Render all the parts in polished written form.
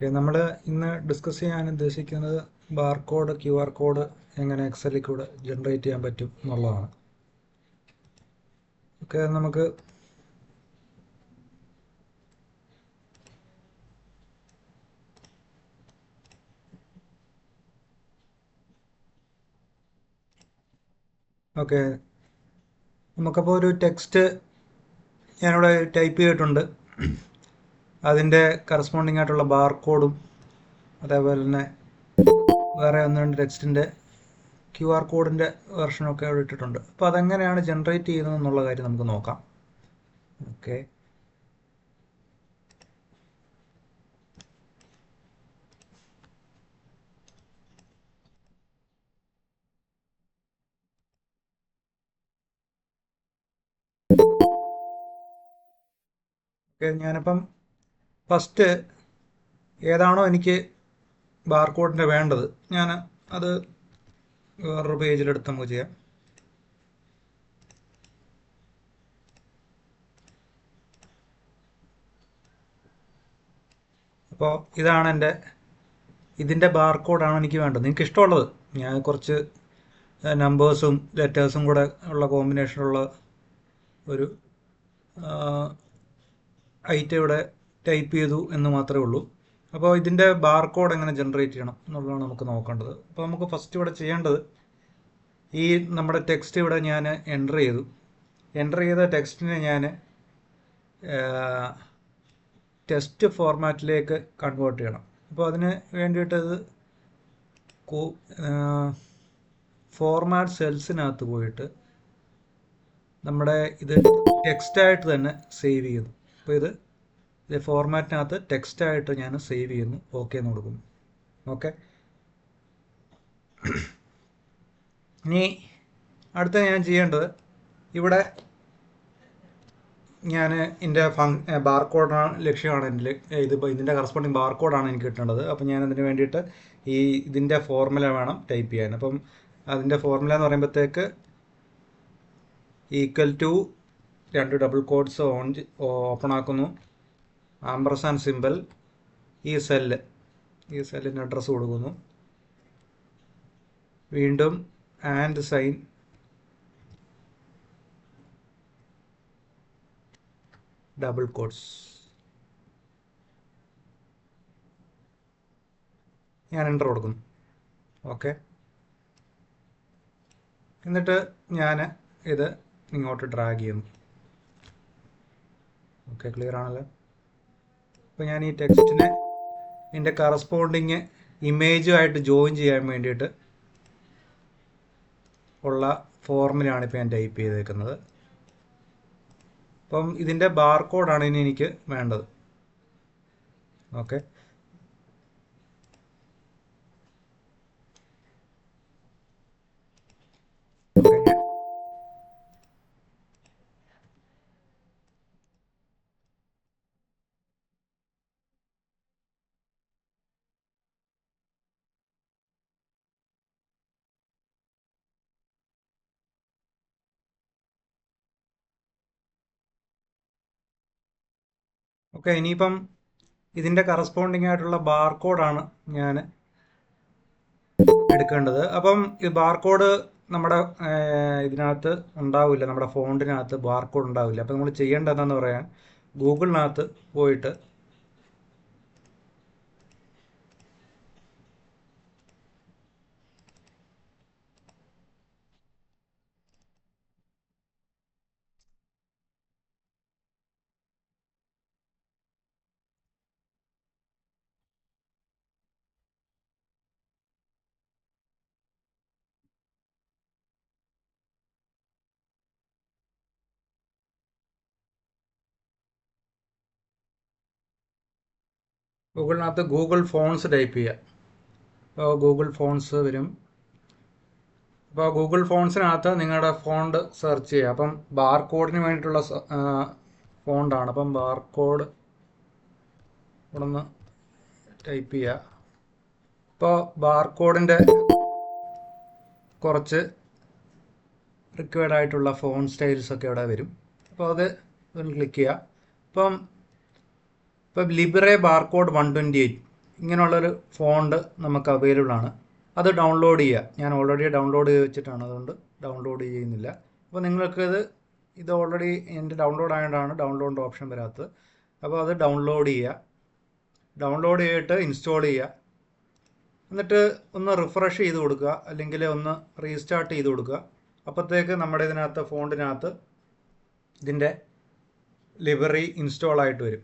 നമ്മൾ ഇന്ന് ഡിസ്കസ് ചെയ്യാൻ ഉദ്ദേശിക്കുന്നത് ബാർകോഡ് QR കോഡ് എങ്ങനെ എക്സലിൽ കൂടെ ജനറേറ്റ് ചെയ്യാൻ പറ്റും എന്നുള്ളതാണ്. ഓക്കെ, നമുക്ക് ഓക്കെ നമുക്കപ്പോൾ ഒരു ടെക്സ്റ്റ് ഞാനിവിടെ ടൈപ്പ് ചെയ്തിട്ടുണ്ട്. അതിൻ്റെ കറസ്പോണ്ടിങ് ആയിട്ടുള്ള ബാർകോഡും അതേപോലെ തന്നെ വേറെ ഒന്ന് രണ്ട് ടെക്സ്റ്റിൻ്റെ QR കോഡിൻ്റെ വെർഷനൊക്കെ അവിടെ ഇട്ടിട്ടുണ്ട്. അപ്പോൾ അതെങ്ങനെയാണ് ജനറേറ്റ് ചെയ്യുന്നത് എന്നുള്ള കാര്യം നമുക്ക് നോക്കാം. ഓക്കെ, ഞാനിപ്പം ഫസ്റ്റ് ഏതാണോ എനിക്ക് ബാർകോഡിൻ്റെ വേണ്ടത് ഞാൻ അത് വേറൊരു പേജിലെടുത്ത് നമുക്ക് ചെയ്യാം. അപ്പോൾ ഇതാണ് ഇതിൻ്റെ ബാർകോഡാണ് എനിക്ക് വേണ്ടത്. നിങ്ങൾക്ക് ഇഷ്ടമുള്ളത് ഞാൻ കുറച്ച് നമ്പേഴ്സും ലെറ്റേഴ്സും കൂടെ ഉള്ള കോമ്പിനേഷനുള്ള ഒരു ഐറ്റം ഇവിടെ ടൈപ്പ് ചെയ്തു എന്ന് മാത്രമേ ഉള്ളൂ. അപ്പോൾ ഇതിൻ്റെ ബാർകോഡ് എങ്ങനെ ജനറേറ്റ് ചെയ്യണം എന്നുള്ളതാണ് നമുക്ക് നോക്കേണ്ടത്. അപ്പോൾ നമുക്ക് ഫസ്റ്റ് ഇവിടെ ചെയ്യേണ്ടത് ഈ നമ്മുടെ ടെക്സ്റ്റ് ഇവിടെ ഞാൻ എൻ്റർ ചെയ്ത ടെക്സ്റ്റിനെ ഞാൻ ടെക്സ്റ്റ് ഫോർമാറ്റിലേക്ക് കൺവേർട്ട് ചെയ്യണം. അപ്പോൾ അതിന് വേണ്ടിയിട്ടത് ഫോർമാറ്റ് സെൽസിനകത്ത് പോയിട്ട് നമ്മുടെ ഇത് ടെക്സ്റ്റായിട്ട് തന്നെ സേവ് ചെയ്യുന്നു. അപ്പോൾ ഇത് ഫോർമാറ്റിനകത്ത് ടെക്സ്റ്റായിട്ട് ഞാൻ സേവ് ചെയ്യുന്നു. ഓക്കെ എന്ന് കൊടുക്കുന്നു. ഓക്കെ, ഇനി അടുത്ത ഞാൻ ചെയ്യേണ്ടത് ഇവിടെ ഞാൻ എൻ്റെ ബാർകോഡാണ് ലക്ഷ്യമാണ് ഇതിപ്പോൾ ഇതിൻ്റെ കറസ്പോണ്ടിങ് ബാർകോഡാണ് എനിക്ക് കിട്ടേണ്ടത്. അപ്പം ഞാൻ അതിന് വേണ്ടിയിട്ട് ഇതിൻ്റെ ഫോർമുല വേണം ടൈപ്പ് ചെയ്യാൻ. അപ്പം അതിൻ്റെ ഫോർമുല എന്ന് പറയുമ്പോഴത്തേക്ക് equal to 2 double quotes open ആക്കുന്നു, ആംപർസാൻഡ് സിമ്പിൾ, ഈ സെല്ലിന് അഡ്രസ്സ് കൊടുക്കുന്നു, വീണ്ടും ആൻഡ് സൈൻ, ഡബിൾ കോഡ്സ്, ഞാൻ എൻ്റർ കൊടുക്കുന്നു. ഓക്കെ, എന്നിട്ട് ഞാൻ ഇത് ഇങ്ങോട്ട് ഡ്രാഗ് ചെയ്യുന്നു. ഓക്കെ, ക്ലിയർ ആണല്ലോ. അപ്പോൾ ഞാൻ ഈ ടെക്സ്റ്റിനെ ഇതിൻ്റെ കറസ്പോണ്ടിങ് ഇമേജുമായിട്ട് ജോയിൻ ചെയ്യാൻ വേണ്ടിയിട്ട് ഉള്ള ഫോർമുലയാണ് ഇപ്പോൾ ഞാൻ ടൈപ്പ് ചെയ്തേക്കുന്നത്. അപ്പം ഇതിൻ്റെ ബാർകോഡാണ് ഇനി എനിക്ക് വേണ്ടത്. ഓക്കെ, ഓക്കെ, ഇനിയിപ്പം ഇതിൻ്റെ കറസ്പോണ്ടിങ് ആയിട്ടുള്ള ബാർകോഡാണ് ഞാൻ എടുക്കേണ്ടത്. അപ്പം ഈ ബാർകോഡ് നമ്മുടെ ഇതിനകത്ത് ഉണ്ടാവില്ല, നമ്മുടെ ഫോണ്ടിനകത്ത് ബാർകോഡ് ഉണ്ടാവില്ല. അപ്പം നമ്മൾ ചെയ്യേണ്ടതെന്ന് പറയാൻ ഗൂഗിളിനകത്ത് പോയിട്ട് ഗൂഗിളിനകത്ത് ഗൂഗിൾ ഫോൺസ് ടൈപ്പ് ചെയ്യുക. അപ്പോൾ ഗൂഗിൾ ഫോൺസ് വരും. അപ്പോൾ ഗൂഗിൾ ഫോൺസിനകത്ത് നിങ്ങളുടെ ഫോണ്ട് സെർച്ച് ചെയ്യുക. അപ്പം ബാർകോഡിന് വേണ്ടിയിട്ടുള്ള ഫോണ്ടാണ്. അപ്പം ബാർകോഡ് ഇവിടെ നിന്ന് ടൈപ്പ് ചെയ്യുക. ഇപ്പോൾ ബാർകോഡിൻ്റെ കുറച്ച് റിക്വയർഡ് ആയിട്ടുള്ള ഫോൺ സ്റ്റൈൽസ് ഒക്കെ ഇവിടെ വരും. അപ്പോൾ അത് ക്ലിക്ക് ചെയ്യുക. ഇപ്പം ലിബ്രെ ബാർകോഡ് 128 ഇങ്ങനെയുള്ളൊരു ഫോണ്ട് നമുക്ക് അവൈലബിൾ ആണ്. അത് ഡൗൺലോഡ് ചെയ്യുക. ഞാൻ ഓൾറെഡി ഡൗൺലോഡ് ചെയ്ത് വെച്ചിട്ടാണ്, അതുകൊണ്ട് ഡൗൺലോഡ് ചെയ്യുന്നില്ല. അപ്പോൾ നിങ്ങൾക്കിത് ഓൾറെഡി എൻ്റെ ഡൗൺലോഡ് ആയതുകൊണ്ടാണ് ഡൗൺലോഡ് ഓപ്ഷൻ വരാത്തത്. അപ്പോൾ അത് ഡൗൺലോഡ് ചെയ്യുക. ഡൗൺലോഡ് ചെയ്തിട്ട് ഇൻസ്റ്റാൾ ചെയ്യുക. എന്നിട്ട് ഒന്ന് റിഫ്രഷ് ചെയ്ത് കൊടുക്കുക, അല്ലെങ്കിൽ ഒന്ന് റീസ്റ്റാർട്ട് ചെയ്ത് കൊടുക്കുക. അപ്പോഴത്തേക്ക് നമ്മുടെ ഇതിനകത്ത് ഫോണ്ടിനകത്ത് ഇതിൻ്റെ ലൈബ്രറി ഇൻസ്റ്റാൾ ആയിട്ട് വരും.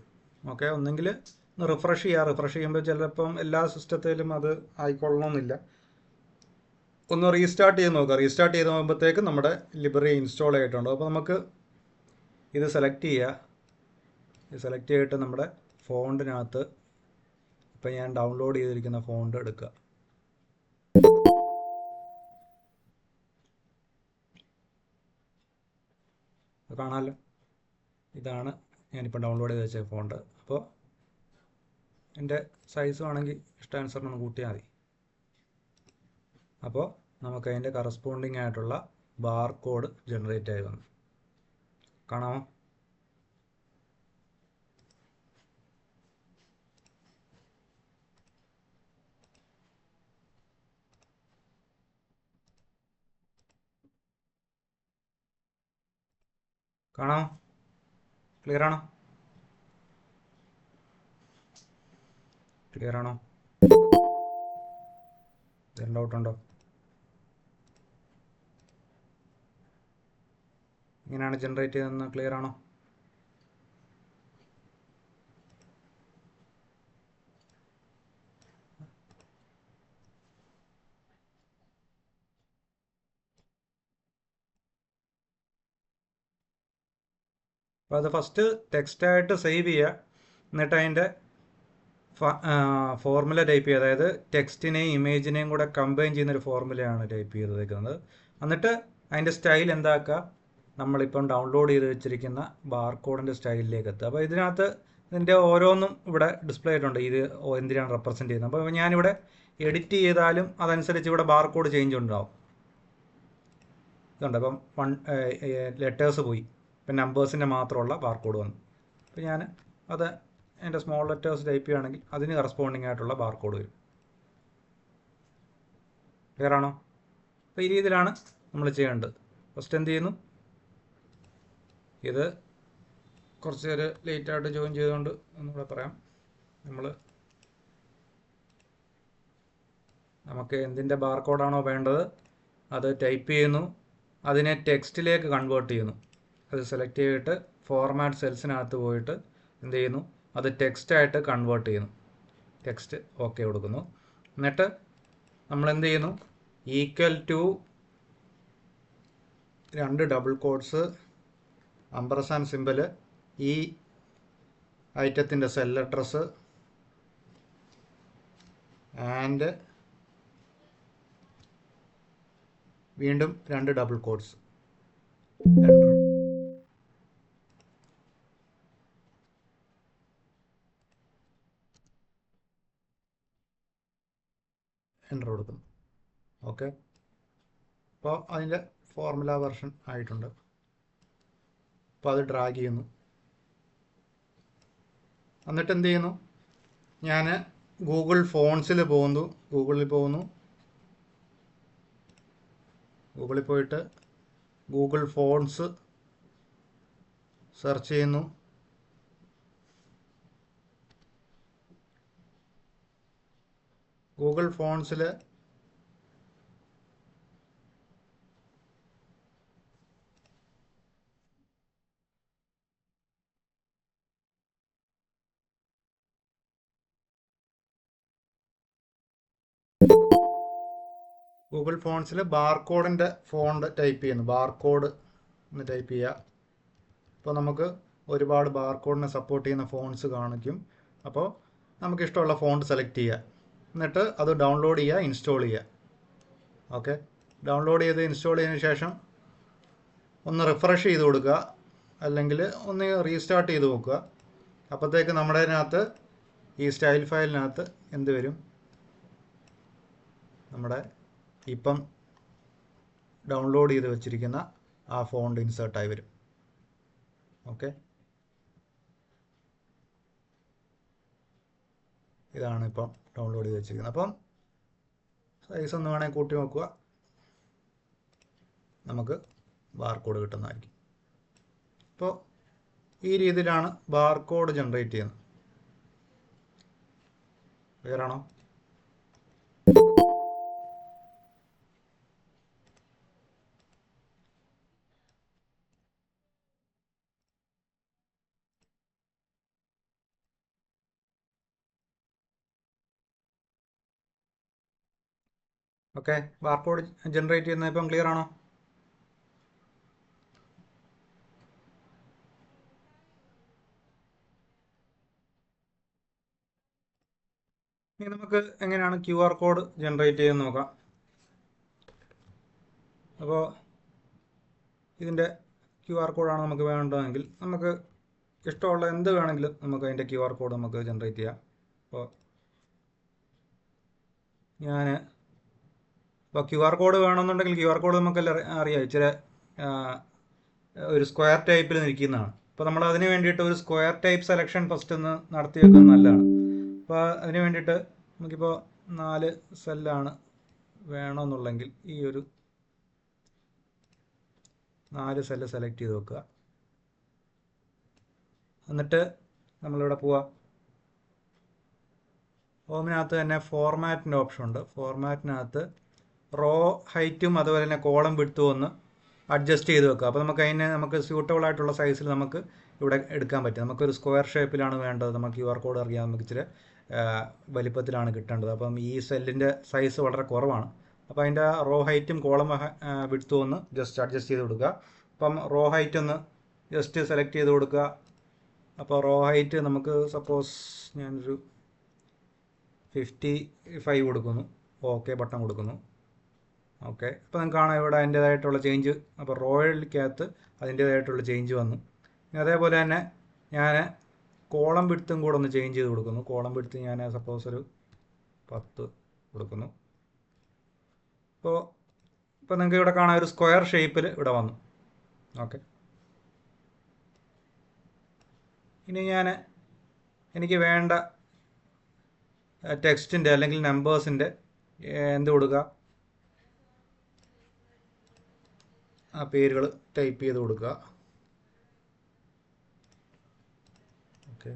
ഓക്കെ, ഒന്നെങ്കിൽ ഒന്ന് റിഫ്രഷ് ചെയ്യുക. റിഫ്രഷ് ചെയ്യുമ്പോൾ ചിലപ്പം എല്ലാ സിസ്റ്റത്തിലും അത് ആയിക്കൊള്ളണമെന്നില്ല. ഒന്ന് റീസ്റ്റാർട്ട് ചെയ്ത് നോക്കുക. റീസ്റ്റാർട്ട് ചെയ്ത് നോക്കുമ്പോഴത്തേക്ക് നമ്മുടെ ലൈബ്രറി ഇൻസ്റ്റാൾ ആയിട്ടുണ്ട്. അപ്പോൾ നമുക്ക് ഇത് സെലക്ട് ചെയ്യുക. ഇത് സെലക്ട് ചെയ്തിട്ട് നമ്മുടെ ഫോണ്ടിനകത്ത് ഇപ്പം ഞാൻ ഡൗൺലോഡ് ചെയ്തിരിക്കുന്ന ഫോണ്ട് എടുക്കുക. കാണാമല്ലോ, ഇതാണ് ഞാനിപ്പോൾ ഡൗൺലോഡ് ചെയ്ത് വെച്ച ഫോണ്ട്. അപ്പോൾ എൻ്റെ സൈസ് വേണമെങ്കിൽ ഇഷ്ടാനുസരണം ഒന്ന് കൂട്ടിയാൽ മതി. അപ്പോൾ നമുക്ക് അതിൻ്റെ കറസ്പോണ്ടിങ് ആയിട്ടുള്ള ബാർ കോഡ് ജനറേറ്റ് ആയി വന്നു. കാണാമോ? കാണാമോ? ക്ലിയർ ആണോ? ക്ലിയർ ആണോ? ഡൗട്ടുണ്ടോ? ഇങ്ങനെയാണ് ജനറേറ്റ് ചെയ്തതെന്ന് ക്ലിയർ ആണോ? അപ്പോൾ അത് ഫസ്റ്റ് ടെക്സ്റ്റായിട്ട് സേവ് ചെയ്യുക. എന്നിട്ട് അതിൻ്റെ ഫോർമുല ടൈപ്പ് ചെയ്യുക. അതായത് ടെക്സ്റ്റിനെയും ഇമേജിനെയും കൂടെ കമ്പൈൻ ചെയ്യുന്നൊരു ഫോർമുലയാണ് ടൈപ്പ് ചെയ്തേക്കുന്നത്. എന്നിട്ട് അതിൻ്റെ സ്റ്റൈൽ എന്താക്കുക, നമ്മളിപ്പം ഡൗൺലോഡ് ചെയ്ത് വെച്ചിരിക്കുന്ന ബാർകോഡിൻ്റെ സ്റ്റൈലിലേക്ക് എത്തുക. അപ്പോൾ ഇതിൻ്റെ ഓരോന്നും ഇവിടെ ഡിസ്പ്ലേ ആയിട്ടുണ്ട്. ഇത് എന്തിനാണ് റെപ്രസെൻറ്റ് ചെയ്യുന്നത്. അപ്പോൾ ഞാനിവിടെ എഡിറ്റ് ചെയ്താലും അതനുസരിച്ച് ഇവിടെ ബാർകോഡ് ചേഞ്ച് ഉണ്ടാവും. ഇതുണ്ട്. അപ്പം ലെറ്റേഴ്സ് പോയി, ഇപ്പം നമ്പേഴ്സിൻ്റെ മാത്രമുള്ള ബാർകോഡ് വന്നു. അപ്പോൾ ഞാൻ അത് എൻ്റെ സ്മോൾ ലെറ്റേഴ്സ് ടൈപ്പ് ചെയ്യുകയാണെങ്കിൽ അതിന് കറസ്പോണ്ടിങ് ആയിട്ടുള്ള ബാർകോഡ് വരും. ക്ലിയർ ആണോ? അപ്പോൾ ഈ രീതിയിലാണ് നമ്മൾ ചെയ്യേണ്ടത്. ഫസ്റ്റ് എന്ത് ചെയ്യുന്നു, ഇത് കുറച്ച് നേരം ലേറ്റായിട്ട് ജോയിൻ ചെയ്തുകൊണ്ട് ഒന്നുകൂടെ പറയാം. നമുക്ക് എന്തിൻ്റെ ബാർകോഡാണോ വേണ്ടത് അത് ടൈപ്പ് ചെയ്യുന്നു, അതിനെ ടെക്സ്റ്റിലേക്ക് കൺവേർട്ട് ചെയ്യുന്നു. അത് സെലക്ട് ചെയ്തിട്ട് ഫോർമാറ്റ് സെൽസിനകത്ത് പോയിട്ട് എന്ത് ചെയ്യുന്നു, അത് ടെക്സ്റ്റായിട്ട് കൺവേർട്ട് ചെയ്യുന്നു. ടെക്സ്റ്റ് ഓക്കെ കൊടുക്കുന്നു. എന്നിട്ട് നമ്മൾ എന്ത് ചെയ്യുന്നു, equal to 2 double quotes ampersand symbol, ഈ ഐറ്റത്തിൻ്റെ സെൽ അഡ്രസ്സ് ആൻഡ് വീണ്ടും 2 ഡബിൾ കോട്ട്സ്, എൻ്റർ കൊടുക്കുന്നു. ഓക്കെ, അപ്പോൾ അതിൻ്റെ ഫോർമുല വെർഷൻ ആയിട്ടുണ്ട്. അപ്പോൾ അത് ഡ്രാഗ് ചെയ്യുന്നു. എന്നിട്ട് എന്ത് ചെയ്യുന്നു, ഞാൻ ഗൂഗിൾ ഫോൺസിൽ പോകുന്നു. ഗൂഗിളിൽ പോയിട്ട് ഗൂഗിൾ ഫോൺസ് സെർച്ച് ചെയ്യുന്നു. ഗൂഗിൾ ഫോൺസിൽ ബാർകോഡിൻ്റെ ഫോണ്ട് ടൈപ്പ് ചെയ്യുന്നു. ബാർകോഡ് എന്ന് ടൈപ്പ് ചെയ്യുക. അപ്പോൾ നമുക്ക് ഒരുപാട് ബാർകോഡിനെ സപ്പോർട്ട് ചെയ്യുന്ന ഫോൺസ് കാണിക്കും. അപ്പോൾ നമുക്കിഷ്ടമുള്ള ഫോണ്ട് സെലക്ട് ചെയ്യുക. എന്നിട്ട് അത് ഡൗൺലോഡ് ചെയ്യുക, ഇൻസ്റ്റാൾ ചെയ്യുക. ഓക്കെ, ഡൗൺലോഡ് ചെയ്ത് ഇൻസ്റ്റാൾ ചെയ്തതിന് ശേഷം ഒന്ന് റിഫ്രഷ് ചെയ്ത് കൊടുക്കുക, അല്ലെങ്കിൽ ഒന്ന് റീസ്റ്റാർട്ട് ചെയ്ത് നോക്കുക. അപ്പോഴത്തേക്ക് നമ്മുടെ അതിനകത്ത് ഈ സ്റ്റൈൽ ഫയലിനകത്ത് എന്ത് വരും, നമ്മുടെ ഇപ്പം ഡൗൺലോഡ് ചെയ്ത് വെച്ചിരിക്കുന്ന ആ ഫോണ്ട് ഇൻസേർട്ടായി വരും. ഓക്കെ, ഇതാണ് ഇപ്പം ഡൗൺലോഡ് ചെയ്ത് വെച്ചിരിക്കുന്നത്. അപ്പം സൈസ് ഒന്ന് വേണമെങ്കിൽ കൂട്ടി നോക്കുക, നമുക്ക് ബാർകോഡ് കിട്ടുന്നതായിരിക്കും. അപ്പോൾ ഈ രീതിയിലാണ് ബാർകോഡ് ജനറേറ്റ് ചെയ്യുന്നത്. ക്ലിയർ ആണോ? ഓക്കെ, ബാർകോഡ് ജനറേറ്റ് ചെയ്യുന്നത് ഇപ്പം ക്ലിയർ ആണോ? ഇനി നമുക്ക് എങ്ങനെയാണ് QR കോഡ് ജനറേറ്റ് ചെയ്യുന്നത് നോക്കാം. അപ്പോൾ ഇതിൻ്റെ QR കോഡാണ് നമുക്ക് വേണ്ടതെങ്കിൽ നമുക്ക് ഇഷ്ടമുള്ള എന്ത് വേണമെങ്കിലും നമുക്ക് അതിൻ്റെ QR കോഡ് നമുക്ക് ജനറേറ്റ് ചെയ്യാം. അപ്പോൾ ഇപ്പോൾ QR കോഡ് വേണമെന്നുണ്ടെങ്കിൽ QR കോഡ് നമുക്കെല്ലാം അറിയാം, ഇച്ചിരി ഒരു സ്ക്വയർ ടൈപ്പിൽ നിൽക്കുന്നതാണ്. അപ്പോൾ നമ്മൾ അതിന് വേണ്ടിയിട്ട് ഒരു സ്ക്വയർ ടൈപ്പ് സെലക്ഷൻ ഫസ്റ്റ് ഒന്ന് നടത്തി വെക്കുന്നത് നല്ലതാണ്. അപ്പോൾ അതിന് വേണ്ടിയിട്ട് നമുക്കിപ്പോൾ 4 സെല്ലാണ് വേണമെന്നുള്ളെങ്കിൽ ഈ ഒരു 4 സെല്ല് സെലക്ട് ചെയ്ത് വെക്കുക. എന്നിട്ട് നമ്മളിവിടെ പോവുക, ഹോമിനകത്ത് തന്നെ ഫോർമാറ്റിൻ്റെ ഓപ്ഷൻ ഉണ്ട്. ഫോർമാറ്റിനകത്ത് റോ ഹൈറ്റും അതുപോലെ തന്നെ കോളം വിഡ്ത്തും ഒന്ന് അഡ്ജസ്റ്റ് ചെയ്ത് വെക്കുക. അപ്പോൾ നമുക്ക് സ്യൂട്ടബിൾ ആയിട്ടുള്ള സൈസിൽ നമുക്ക് ഇവിടെ എടുക്കാൻ പറ്റും. നമുക്കൊരു സ്ക്വയർ ഷേപ്പിലാണ് വേണ്ടത്, നമുക്ക് QR കോഡ് അറിയാം, നമുക്ക് ഇച്ചിരി വലിപ്പത്തിലാണ് കിട്ടേണ്ടത്. അപ്പം ഈ സെല്ലിൻ്റെ സൈസ് വളരെ കുറവാണ്. അപ്പോൾ അതിൻ്റെ റോ ഹൈറ്റും കോളം വിഡ്ത്തും ഒന്ന് ജസ്റ്റ് അഡ്ജസ്റ്റ് ചെയ്ത് കൊടുക്കുക. അപ്പം റോ ഹൈറ്റ് ഒന്ന് ജസ്റ്റ് സെലക്ട് ചെയ്ത് കൊടുക്കുക. അപ്പോൾ റോ ഹൈറ്റ് നമുക്ക് സപ്പോസ് ഞാനൊരു 55 കൊടുക്കുന്നു, ഓക്കെ ബട്ടൺ കൊടുക്കുന്നു. ഓക്കെ, അപ്പോൾ നിങ്ങൾക്ക് കാണാം ഇവിടെ അതിൻ്റേതായിട്ടുള്ള ചേഞ്ച്. അപ്പോൾ റോയിലേക്കകത്ത് അതിൻ്റേതായിട്ടുള്ള ചേഞ്ച് വന്നു. അതേപോലെ തന്നെ ഞാൻ കോളം വിഡ്ത്തും കൂടെ ഒന്ന് ചേഞ്ച് ചെയ്ത് കൊടുക്കുന്നു. കോളം വിഡ്ത്ത് ഞാൻ സപ്പോസ് ഒരു 10 കൊടുക്കുന്നു. ഇപ്പോൾ നിങ്ങൾക്ക് ഇവിടെ കാണാൻ ഒരു സ്ക്വയർ ഷേപ്പിൽ ഇവിടെ വന്നു. ഓക്കെ, ഇനി എനിക്ക് വേണ്ട ടെക്സ്റ്റിൻ്റെ അല്ലെങ്കിൽ നമ്പേഴ്സിൻ്റെ എന്ത് കൊടുക്കുക, ആ പേരുകൾ ടൈപ്പ് ചെയ്ത് കൊടുക്കുക. ഓക്കെ,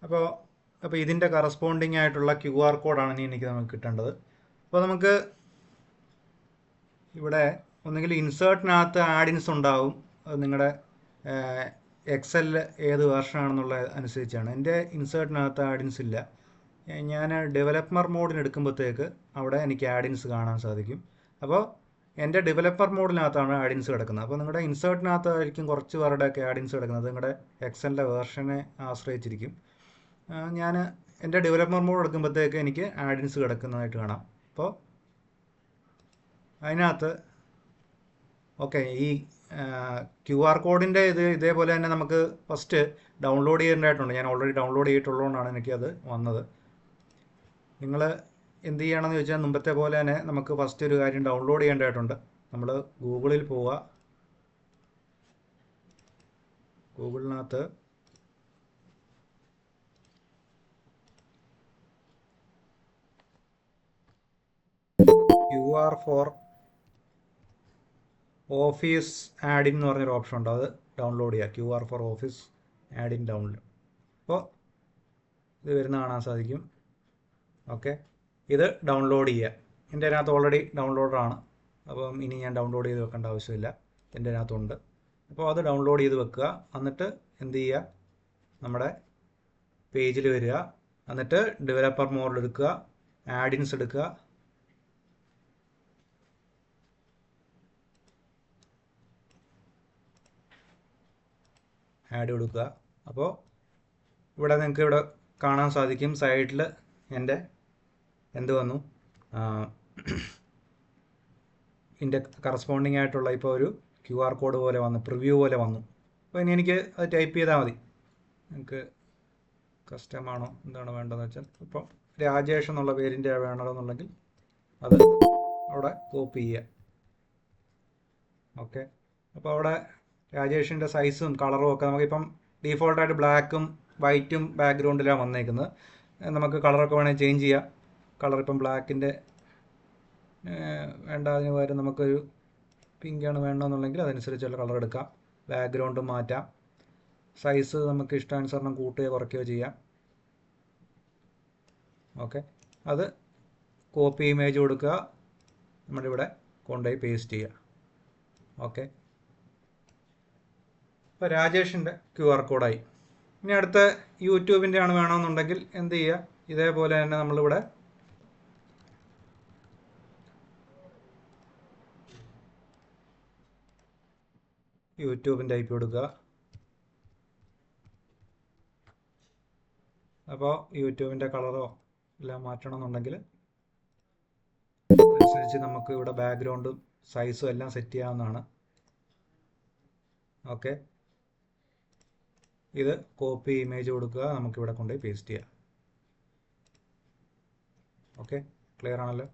അപ്പോൾ ഇതിൻ്റെ കറസ്പോണ്ടിങ് ആയിട്ടുള്ള QR കോഡാണ് ഇനി നമുക്ക് കിട്ടേണ്ടത്. അപ്പോൾ നമുക്ക് ഇവിടെ ഒന്നുകിൽ ഇൻസേർട്ടിനകത്ത് ആഡിൻസ് ഉണ്ടാവും, അത് നിങ്ങളുടെ എക്സലിൽ ഏത് വേർഷനാണെന്നുള്ള അനുസരിച്ചാണ്. എൻ്റെ ഇൻസേർട്ടിനകത്ത് ആഡിൻസ് ഇല്ല. ഞാൻ ഡെവലപ്പർ മോഡിന് എടുക്കുമ്പോഴത്തേക്ക് അവിടെ എനിക്ക് ആഡിൻസ് കാണാൻ സാധിക്കും. അപ്പോൾ എൻ്റെ ഡെവലപ്പർ മോഡിനകത്താണ് ആഡിൻസ് കിടക്കുന്നത്. അപ്പോൾ നിങ്ങളുടെ ഇൻസേർട്ടിനകത്തായിരിക്കും കുറച്ച് പേരുടെയൊക്കെ ആഡിൻസ് കിടക്കുന്നത്, നിങ്ങളുടെ എക്സലിൻ്റെ വേർഷനെ ആശ്രയിച്ചിരിക്കും. ഞാൻ എൻ്റെ ഡെവലപ്പർ മോഡ് എടുക്കുമ്പോഴത്തേക്ക് എനിക്ക് ആഡിൻസ് കിടക്കുന്നതായിട്ട് കാണാം. അപ്പോൾ അതിനകത്ത് ഓക്കെ, ഈ QR കോഡിൻ്റെ ഇതേപോലെ തന്നെ നമുക്ക് ഫസ്റ്റ് ഡൗൺലോഡ് ചെയ്യേണ്ടതായിട്ടുണ്ട്. ഞാൻ ഓൾറെഡി ഡൗൺലോഡ് ചെയ്തിട്ടുള്ളതുകൊണ്ടാണ് എനിക്കത് വന്നത്. നിങ്ങൾ എന്ത് ചെയ്യണമെന്ന് ചോദിച്ചാൽ മുമ്പത്തെ പോലെ തന്നെ നമുക്ക് ഫസ്റ്റ് ഒരു കാര്യം ഡൗൺലോഡ് ചെയ്യേണ്ടതായിട്ടുണ്ട്. നമ്മൾ ഗൂഗിളിൽ പോവുക, ഗൂഗിളിനകത്ത് QR ഫോർ ഓഫീസ് ആഡിൻ എന്ന് പറഞ്ഞൊരു ഓപ്ഷൻ ഉണ്ട്, അത് ഡൗൺലോഡ് ചെയ്യുക. QR for office add-in download. അപ്പോൾ ഇത് വരുന്ന കാണാൻ സാധിക്കും. ഓക്കെ, ഇത് ഡൗൺലോഡ് ചെയ്യുക. എൻ്റെ അതിനകത്ത് ഓൾറെഡി ഡൗൺലോഡറാണ്, അപ്പം ഇനി ഞാൻ ഡൗൺലോഡ് ചെയ്ത് വെക്കേണ്ട ആവശ്യമില്ല, എൻ്റെ അതിനകത്തുണ്ട്. അപ്പോൾ അത് ഡൗൺലോഡ് ചെയ്ത് വെക്കുക. എന്നിട്ട് എന്ത് ചെയ്യുക, നമ്മുടെ പേജിൽ വരിക, എന്നിട്ട് ഡെവലപ്പർ മോഡിൽ എടുക്കുക, ആഡിൻസ് എടുക്കുക. ആഡ് കൊടുക്കുക. അപ്പോൾ ഇവിടെ നിങ്ങൾക്ക് ഇവിടെ കാണാൻ സാധിക്കും സൈഡിൽ എൻ്റെ എന്ത് വന്നു, ഇതിൻ്റെ കറസ്പോണ്ടിങ് ആയിട്ടുള്ള ഇപ്പോൾ ഒരു QR കോഡ് പോലെ വന്നു, പ്രിവ്യൂ പോലെ വന്നു. അപ്പോൾ ഇനി എനിക്ക് അത് ടൈപ്പ് ചെയ്താൽ മതി. നിങ്ങൾക്ക് കസ്റ്റമാണോ എന്താണ് വേണ്ടതെന്ന് വെച്ചാൽ, ഇപ്പം രാജേഷ് എന്നുള്ള പേരിൻ്റെ വേണമെന്നുണ്ടെങ്കിൽ അത് അവിടെ കോപ്പി ചെയ്യുക. ഓക്കെ, അപ്പോൾ അവിടെ രാജേഷിൻ്റെ സൈസും കളറും ഒക്കെ നമുക്കിപ്പം ഡീഫോൾട്ടായിട്ട് ബ്ലാക്കും വൈറ്റും ബാക്ക്ഗ്രൗണ്ടിലാണ് വന്നേക്കുന്നത്. നമുക്ക് കളറൊക്കെ വേണമെങ്കിൽ ചേഞ്ച് ചെയ്യാം. കളർ ഇപ്പം ബ്ലാക്കിൻ്റെ വേണ്ട, അതിന് പകരം നമുക്കൊരു പിങ്കാണ് വേണമെന്നുണ്ടെങ്കിൽ അതനുസരിച്ചുള്ള കളർ എടുക്കാം. ബാക്ക്ഗ്രൗണ്ട് മാറ്റാം. സൈസ് നമുക്ക് ഇഷ്ടാനുസരണം കൂട്ടുകയോ കുറയ്ക്കുകയോ ചെയ്യാം. ഓക്കെ, അത് കോപ്പി ഇമേജ് കൊടുക്കുക, നമ്മുടെ ഇവിടെ കൊണ്ടുപോയി പേസ്റ്റ് ചെയ്യുക. ഓക്കെ, ഇപ്പോൾ രാജേഷിൻ്റെ QR കോഡായി. ഇനി അടുത്ത യൂട്യൂബിൻ്റെ ആണ് വേണമെന്നുണ്ടെങ്കിൽ എന്ത് ചെയ്യുക, ഇതേപോലെ തന്നെ നമ്മളിവിടെ യൂട്യൂബിൻ്റെ IP കൊടുക്കുക. അപ്പോൾ യൂട്യൂബിൻ്റെ കളറോ എല്ലാം മാറ്റണമെന്നുണ്ടെങ്കിൽ അനുസരിച്ച് നമുക്ക് ഇവിടെ ബാക്ക്ഗ്രൗണ്ടും സൈസും എല്ലാം സെറ്റ് ചെയ്യാവുന്നതാണ്. ഓക്കെ, ഇത് കോപ്പി ഇമേജ് കൊടുക്കുക, നമുക്കിവിടെ കൊണ്ടുപോയി പേസ്റ്റ് ചെയ്യാം. ഓക്കെ, ക്ലിയർ ആണല്ലോ.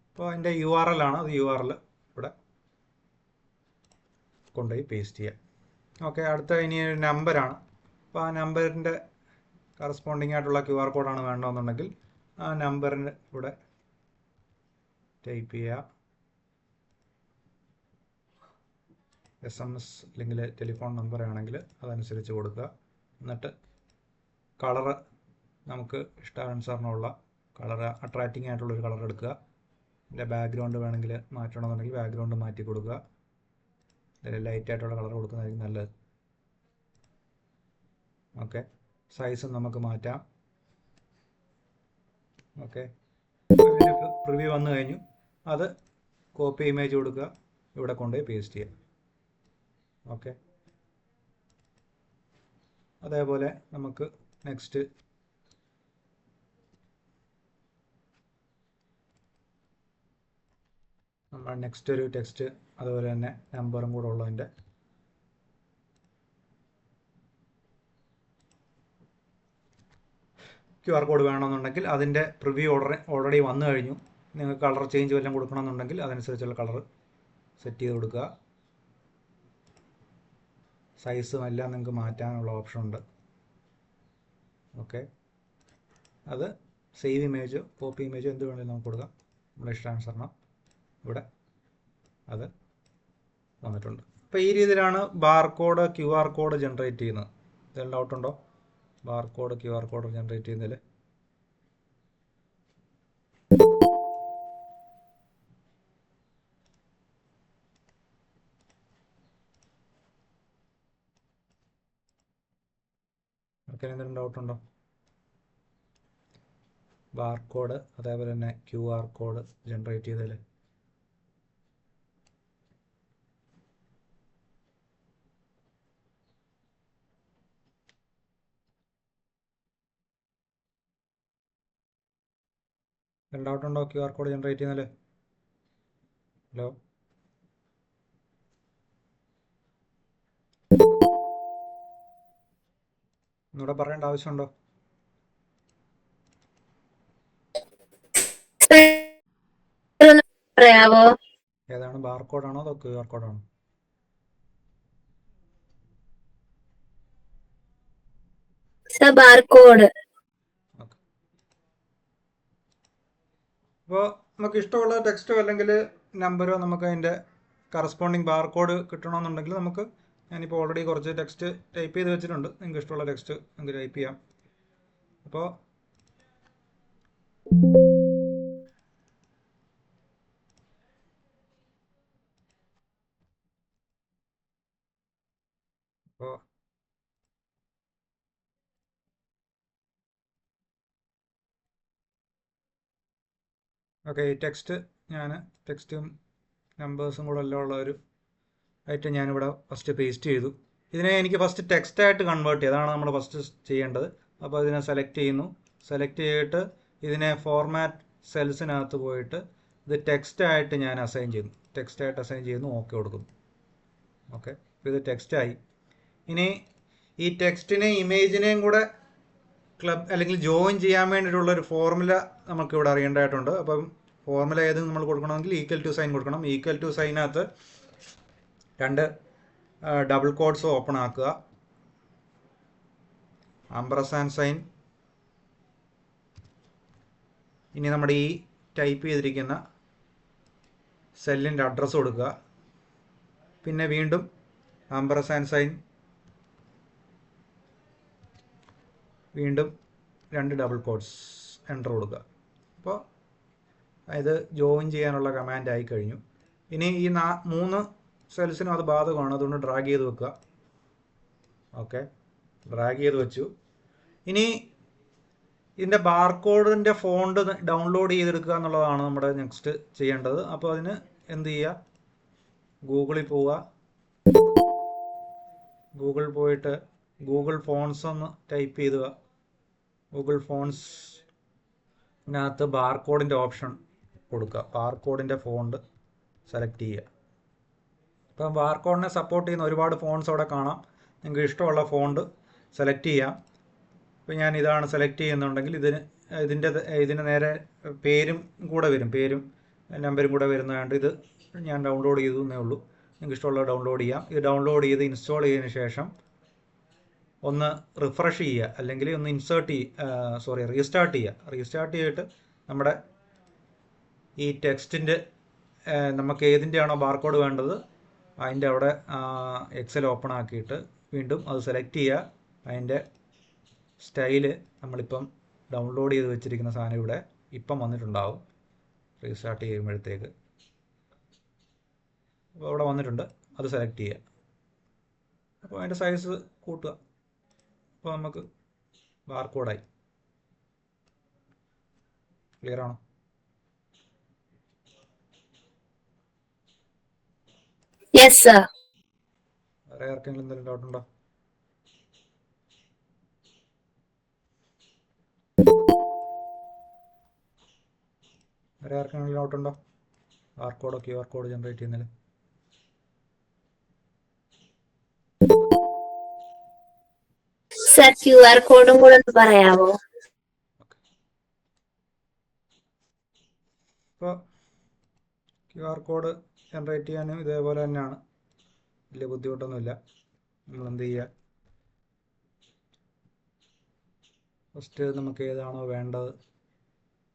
അപ്പോൾ അതിൻ്റെ URL ആണ്, അത് URL ഇവിടെ കൊണ്ടുപോയി പേസ്റ്റ് ചെയ്യാം. ഓക്കെ, അടുത്ത ഇനി ഒരു നമ്പറാണ്. അപ്പോൾ ആ നമ്പറിൻ്റെ കറസ്പോണ്ടിങ് ആയിട്ടുള്ള QR കോഡാണ് വേണ്ടതെന്നുണ്ടെങ്കിൽ ആ നമ്പറിന് ഇവിടെ ടൈപ്പ് ചെയ്യുക. SMS അല്ലെങ്കിൽ ടെലിഫോൺ നമ്പർ ആണെങ്കിൽ അതനുസരിച്ച് കൊടുക്കുക. എന്നിട്ട് കളറ് നമുക്ക് ഇഷ്ടാനുസരണമുള്ള കളർ, അട്രാക്റ്റിംഗ് ആയിട്ടുള്ളൊരു കളർ എടുക്കുക. ഇതിൻ്റെ ബാക്ക്ഗ്രൗണ്ട് വേണമെങ്കിൽ മാറ്റണമെന്നുണ്ടെങ്കിൽ ബാക്ക്ഗ്രൗണ്ട് മാറ്റി കൊടുക്കുക. ഇതിൽ ലൈറ്റ് ആയിട്ടുള്ള കളർ കൊടുക്കുന്നതായിരിക്കും നല്ലത്. ഓക്കെ, സൈസ് നമുക്ക് മാറ്റാം. ഓക്കെ, അതിൻ്റെ പ്രിവ്യൂ വന്നു കഴിഞ്ഞു. അത് കോപ്പി ഇമേജ് കൊടുക്കുക, ഇവിടെ കൊണ്ടുപോയി പേസ്റ്റ് ചെയ്യുക. ഓക്കെ, അതേപോലെ നമുക്ക് നെക്സ്റ്റ് ഒരു ടെക്സ്റ്റ് അതുപോലെ തന്നെ നമ്പറും കൂടെ ഉള്ളതിൻ്റെ QR കോഡ് വേണമെന്നുണ്ടെങ്കിൽ അതിൻ്റെ പ്രിവ്യൂ ഓൾറെഡി വന്നു കഴിഞ്ഞു. നിങ്ങൾക്ക് കളർ ചേഞ്ച് വല്ലതും കൊടുക്കണമെന്നുണ്ടെങ്കിൽ അതനുസരിച്ചുള്ള കളർ സെറ്റ് ചെയ്ത് കൊടുക്കുക. സൈസും എല്ലാം നിങ്ങൾക്ക് മാറ്റാനുള്ള ഓപ്ഷൻ ഉണ്ട്. ഓക്കെ, അത് സേവ് ഇമേജോ കോപ്പി ഇമേജോ എന്ത് വേണമെങ്കിലും നമുക്ക് കൊടുക്കാം, നമ്മുടെ ഇഷ്ടാനുസരണം. ഇവിടെ അത് വന്നിട്ടുണ്ട്. അപ്പോൾ ഈ രീതിയിലാണ് ബാർകോഡ് QR കോഡ് ജനറേറ്റ് ചെയ്യുന്നത്. ഇതെല്ലാം ഡൗട്ടുണ്ടോ? ബാർകോഡ് QR കോഡ് ജനറേറ്റ് ചെയ്യുന്നതിൽ എന്തെങ്കിലും ഡൗട്ടുണ്ടോ? ബാർകോഡ് അതേപോലെ തന്നെ QR കോഡ് ജനറേറ്റ് ചെയ്തതിൽ ഡൗട്ടുണ്ടോ? QR കോഡ് ജനറേറ്റ് ചെയ്യുന്നതിൽ? ഹലോ, ഒന്നുകൂടെ പറയേണ്ട ആവശ്യമുണ്ടോ? ഏതാണ്, ബാർകോഡാണോ അതോ QR കോഡാണോ? ബാർകോഡ്. അപ്പോൾ നമുക്ക് ഇഷ്ടമുള്ള ടെക്സ്റ്റോ അല്ലെങ്കിൽ നമ്പറോ നമുക്ക് അതിൻ്റെ കറസ്പോണ്ടിങ് ബാർകോഡ് കിട്ടണമെന്നുണ്ടെങ്കിൽ നമുക്ക്, ഞാനിപ്പോൾ ഓൾറെഡി കുറച്ച് ടെക്സ്റ്റ് ടൈപ്പ് ചെയ്ത് വെച്ചിട്ടുണ്ട്, നിങ്ങൾക്ക് ഇഷ്ടമുള്ള ടെക്സ്റ്റ് നിങ്ങൾക്ക് ടൈപ്പ് ചെയ്യാം. അപ്പോൾ ഓക്കെ, ഈ ടെക്സ്റ്റ് ഞാൻ ടെക്സ്റ്റും നമ്പേഴ്സും കൂടെ എല്ലാം ഉള്ള ഒരു ആയിട്ട് ഞാനിവിടെ ഫസ്റ്റ് പേസ്റ്റ് ചെയ്തു. ഇതിനെ എനിക്ക് ഫസ്റ്റ് ടെക്സ്റ്റായിട്ട് കൺവേർട്ട് ചെയ്യുക, അതാണ് നമ്മൾ ഫസ്റ്റ് ചെയ്യേണ്ടത്. അപ്പോൾ ഇതിനെ സെലക്ട് ചെയ്യുന്നു. സെലക്ട് ചെയ്തിട്ട് ഇതിനെ ഫോർമാറ്റ് സെൽസിനകത്ത് പോയിട്ട് ഇത് ടെക്സ്റ്റായിട്ട് ഞാൻ അസൈൻ ചെയ്യുന്നു. ടെക്സ്റ്റായിട്ട് അസൈൻ ചെയ്യുന്നു, ഓക്കെ കൊടുക്കുന്നു. ഓക്കെ, അപ്പോൾ ഇത് ടെക്സ്റ്റായി. ഇനി ഈ ടെക്സ്റ്റിനെയും ഇമേജിനെയും കൂടെ ക്ലബ് അല്ലെങ്കിൽ ജോയിൻ ചെയ്യാൻ വേണ്ടിയിട്ടുള്ളൊരു ഫോർമുല നമുക്കിവിടെ അറിയേണ്ടതായിട്ടുണ്ട്. അപ്പം ഫോർമുല ഏത് നമ്മൾ കൊടുക്കണമെങ്കിൽ ഈക്വൽ ടു സൈൻ കൊടുക്കണം. ഈക്വൽ ടു സൈനകത്ത് രണ്ട് ഡബിൾ കോഡ്സ് ഓപ്പൺ ആക്കുക. ആംപർസാൻഡ് സൈൻ, ഇനി നമ്മുടെ ഈ ടൈപ്പ് ചെയ്തിരിക്കുന്ന സെല്ലിൻ്റെ അഡ്രസ്സ് കൊടുക്കുക. പിന്നെ വീണ്ടും ആംപർസാൻഡ് സൈൻ, വീണ്ടും 2 ഡബിൾ കോട്ട്സ്, എൻ്റർ കൊടുക്കുക. അപ്പോൾ ഇത് ജോയിൻ ചെയ്യാനുള്ള കമാൻഡ് ആയി കഴിഞ്ഞു. ഇനി ഈ 3 സെൽസിനും അത് ബാധകമാണ്, അതുകൊണ്ട് ഡ്രാഗ് ചെയ്ത് വെക്കുക. ഓക്കെ, ഡ്രാഗ് ചെയ്ത് വെച്ചു. ഇനി ഇതിൻ്റെ ബാർകോഡിൻ്റെ ഫോണ്ട് ഡൗൺലോഡ് ചെയ്തെടുക്കുക എന്നുള്ളതാണ് നമ്മുടെ നെക്സ്റ്റ് ചെയ്യേണ്ടത്. അപ്പോൾ അതിന് എന്ത് ചെയ്യുക, ഗൂഗിളിൽ പോവുക. ഗൂഗിൾ പോയിട്ട് ഗൂഗിൾ ഫോൺസ് ഒന്ന് ടൈപ്പ് ചെയ്യുക. ഗൂഗിൾ ഫോൺസിനകത്ത് ബാർകോഡിൻ്റെ ഓപ്ഷൻ കൊടുക്കുക. ബാർകോഡിൻ്റെ ഫോണ്ട് സെലക്ട് ചെയ്യുക. ഇപ്പം ബാർകോഡിനെ സപ്പോർട്ട് ചെയ്യുന്ന ഒരുപാട് ഫോൺസ് അവിടെ കാണാം. നിങ്ങൾക്ക് ഇഷ്ടമുള്ള ഫോണ്ട് സെലക്ട് ചെയ്യാം. ഇപ്പോൾ ഞാൻ ഇതാണ് സെലക്ട് ചെയ്യുന്നുണ്ടെങ്കിൽ ഇതിന് നേരെ പേരും കൂടെ വരും, പേരും നമ്പരും കൂടെ വരുന്നതുകൊണ്ട് ഇത് ഞാൻ ഡൗൺലോഡ് ചെയ്തേ ഉള്ളൂ. നിങ്ങൾക്ക് ഇഷ്ടമുള്ളത് ഡൗൺലോഡ് ചെയ്യാം. ഇത് ഡൗൺലോഡ് ചെയ്ത് ഇൻസ്റ്റാൾ ചെയ്തതിന് ശേഷം ഒന്ന് റിഫ്രഷ് ചെയ്യുക, അല്ലെങ്കിൽ ഒന്ന് റീസ്റ്റാർട്ട് ചെയ്യുക. റീസ്റ്റാർട്ട് ചെയ്തിട്ട് നമ്മുടെ ഈ ടെക്സ്റ്റിൻ്റെ നമുക്ക് ഏതിൻ്റെയാണോ ബാർകോഡ് വേണ്ടത് അതിൻ്റെ അവിടെ എക്സൽ ഓപ്പൺ ആക്കിയിട്ട് വീണ്ടും അത് സെലക്ട് ചെയ്യുക. അതിൻ്റെ സ്റ്റൈല് നമ്മളിപ്പം ഡൗൺലോഡ് ചെയ്ത് വെച്ചിരിക്കുന്ന സാധനം ഇവിടെ ഇപ്പം വന്നിട്ടുണ്ടാവും റീസ്റ്റാർട്ട് ചെയ്യുമ്പോഴത്തേക്ക്. അപ്പോൾ അവിടെ വന്നിട്ടുണ്ട്, അത് സെലക്ട് ചെയ്യുക. അപ്പോൾ അതിൻ്റെ സൈസ് കൂട്ടുക. അപ്പോൾ നമുക്ക് ബാർകോഡായി. ക്ലിയർ ആണോ? Yes sir. വേറെ ആർക്കെങ്കിലും എന്തെങ്കിലും ഡൗട്ട് ഉണ്ടോ? വേറെ ആർക്കെങ്കിലും ഡൗട്ട് ഉണ്ടോ? ബാർകോഡോ QR കോഡ് ജനറേറ്റ് ചെയ്യുന്നതിൽ? സർ QR കോഡും കൂടെ ഒന്ന് പറയാമോ? ഇപ്പോൾ QR കോഡ് ജനറേറ്റ് ചെയ്യാനും ഇതേപോലെ തന്നെയാണ്, വലിയ ബുദ്ധിമുട്ടൊന്നുമില്ല. നമ്മൾ എന്ത് ചെയ്യുക, ഫസ്റ്റ് നമുക്ക് ഏതാണോ വേണ്ടത്,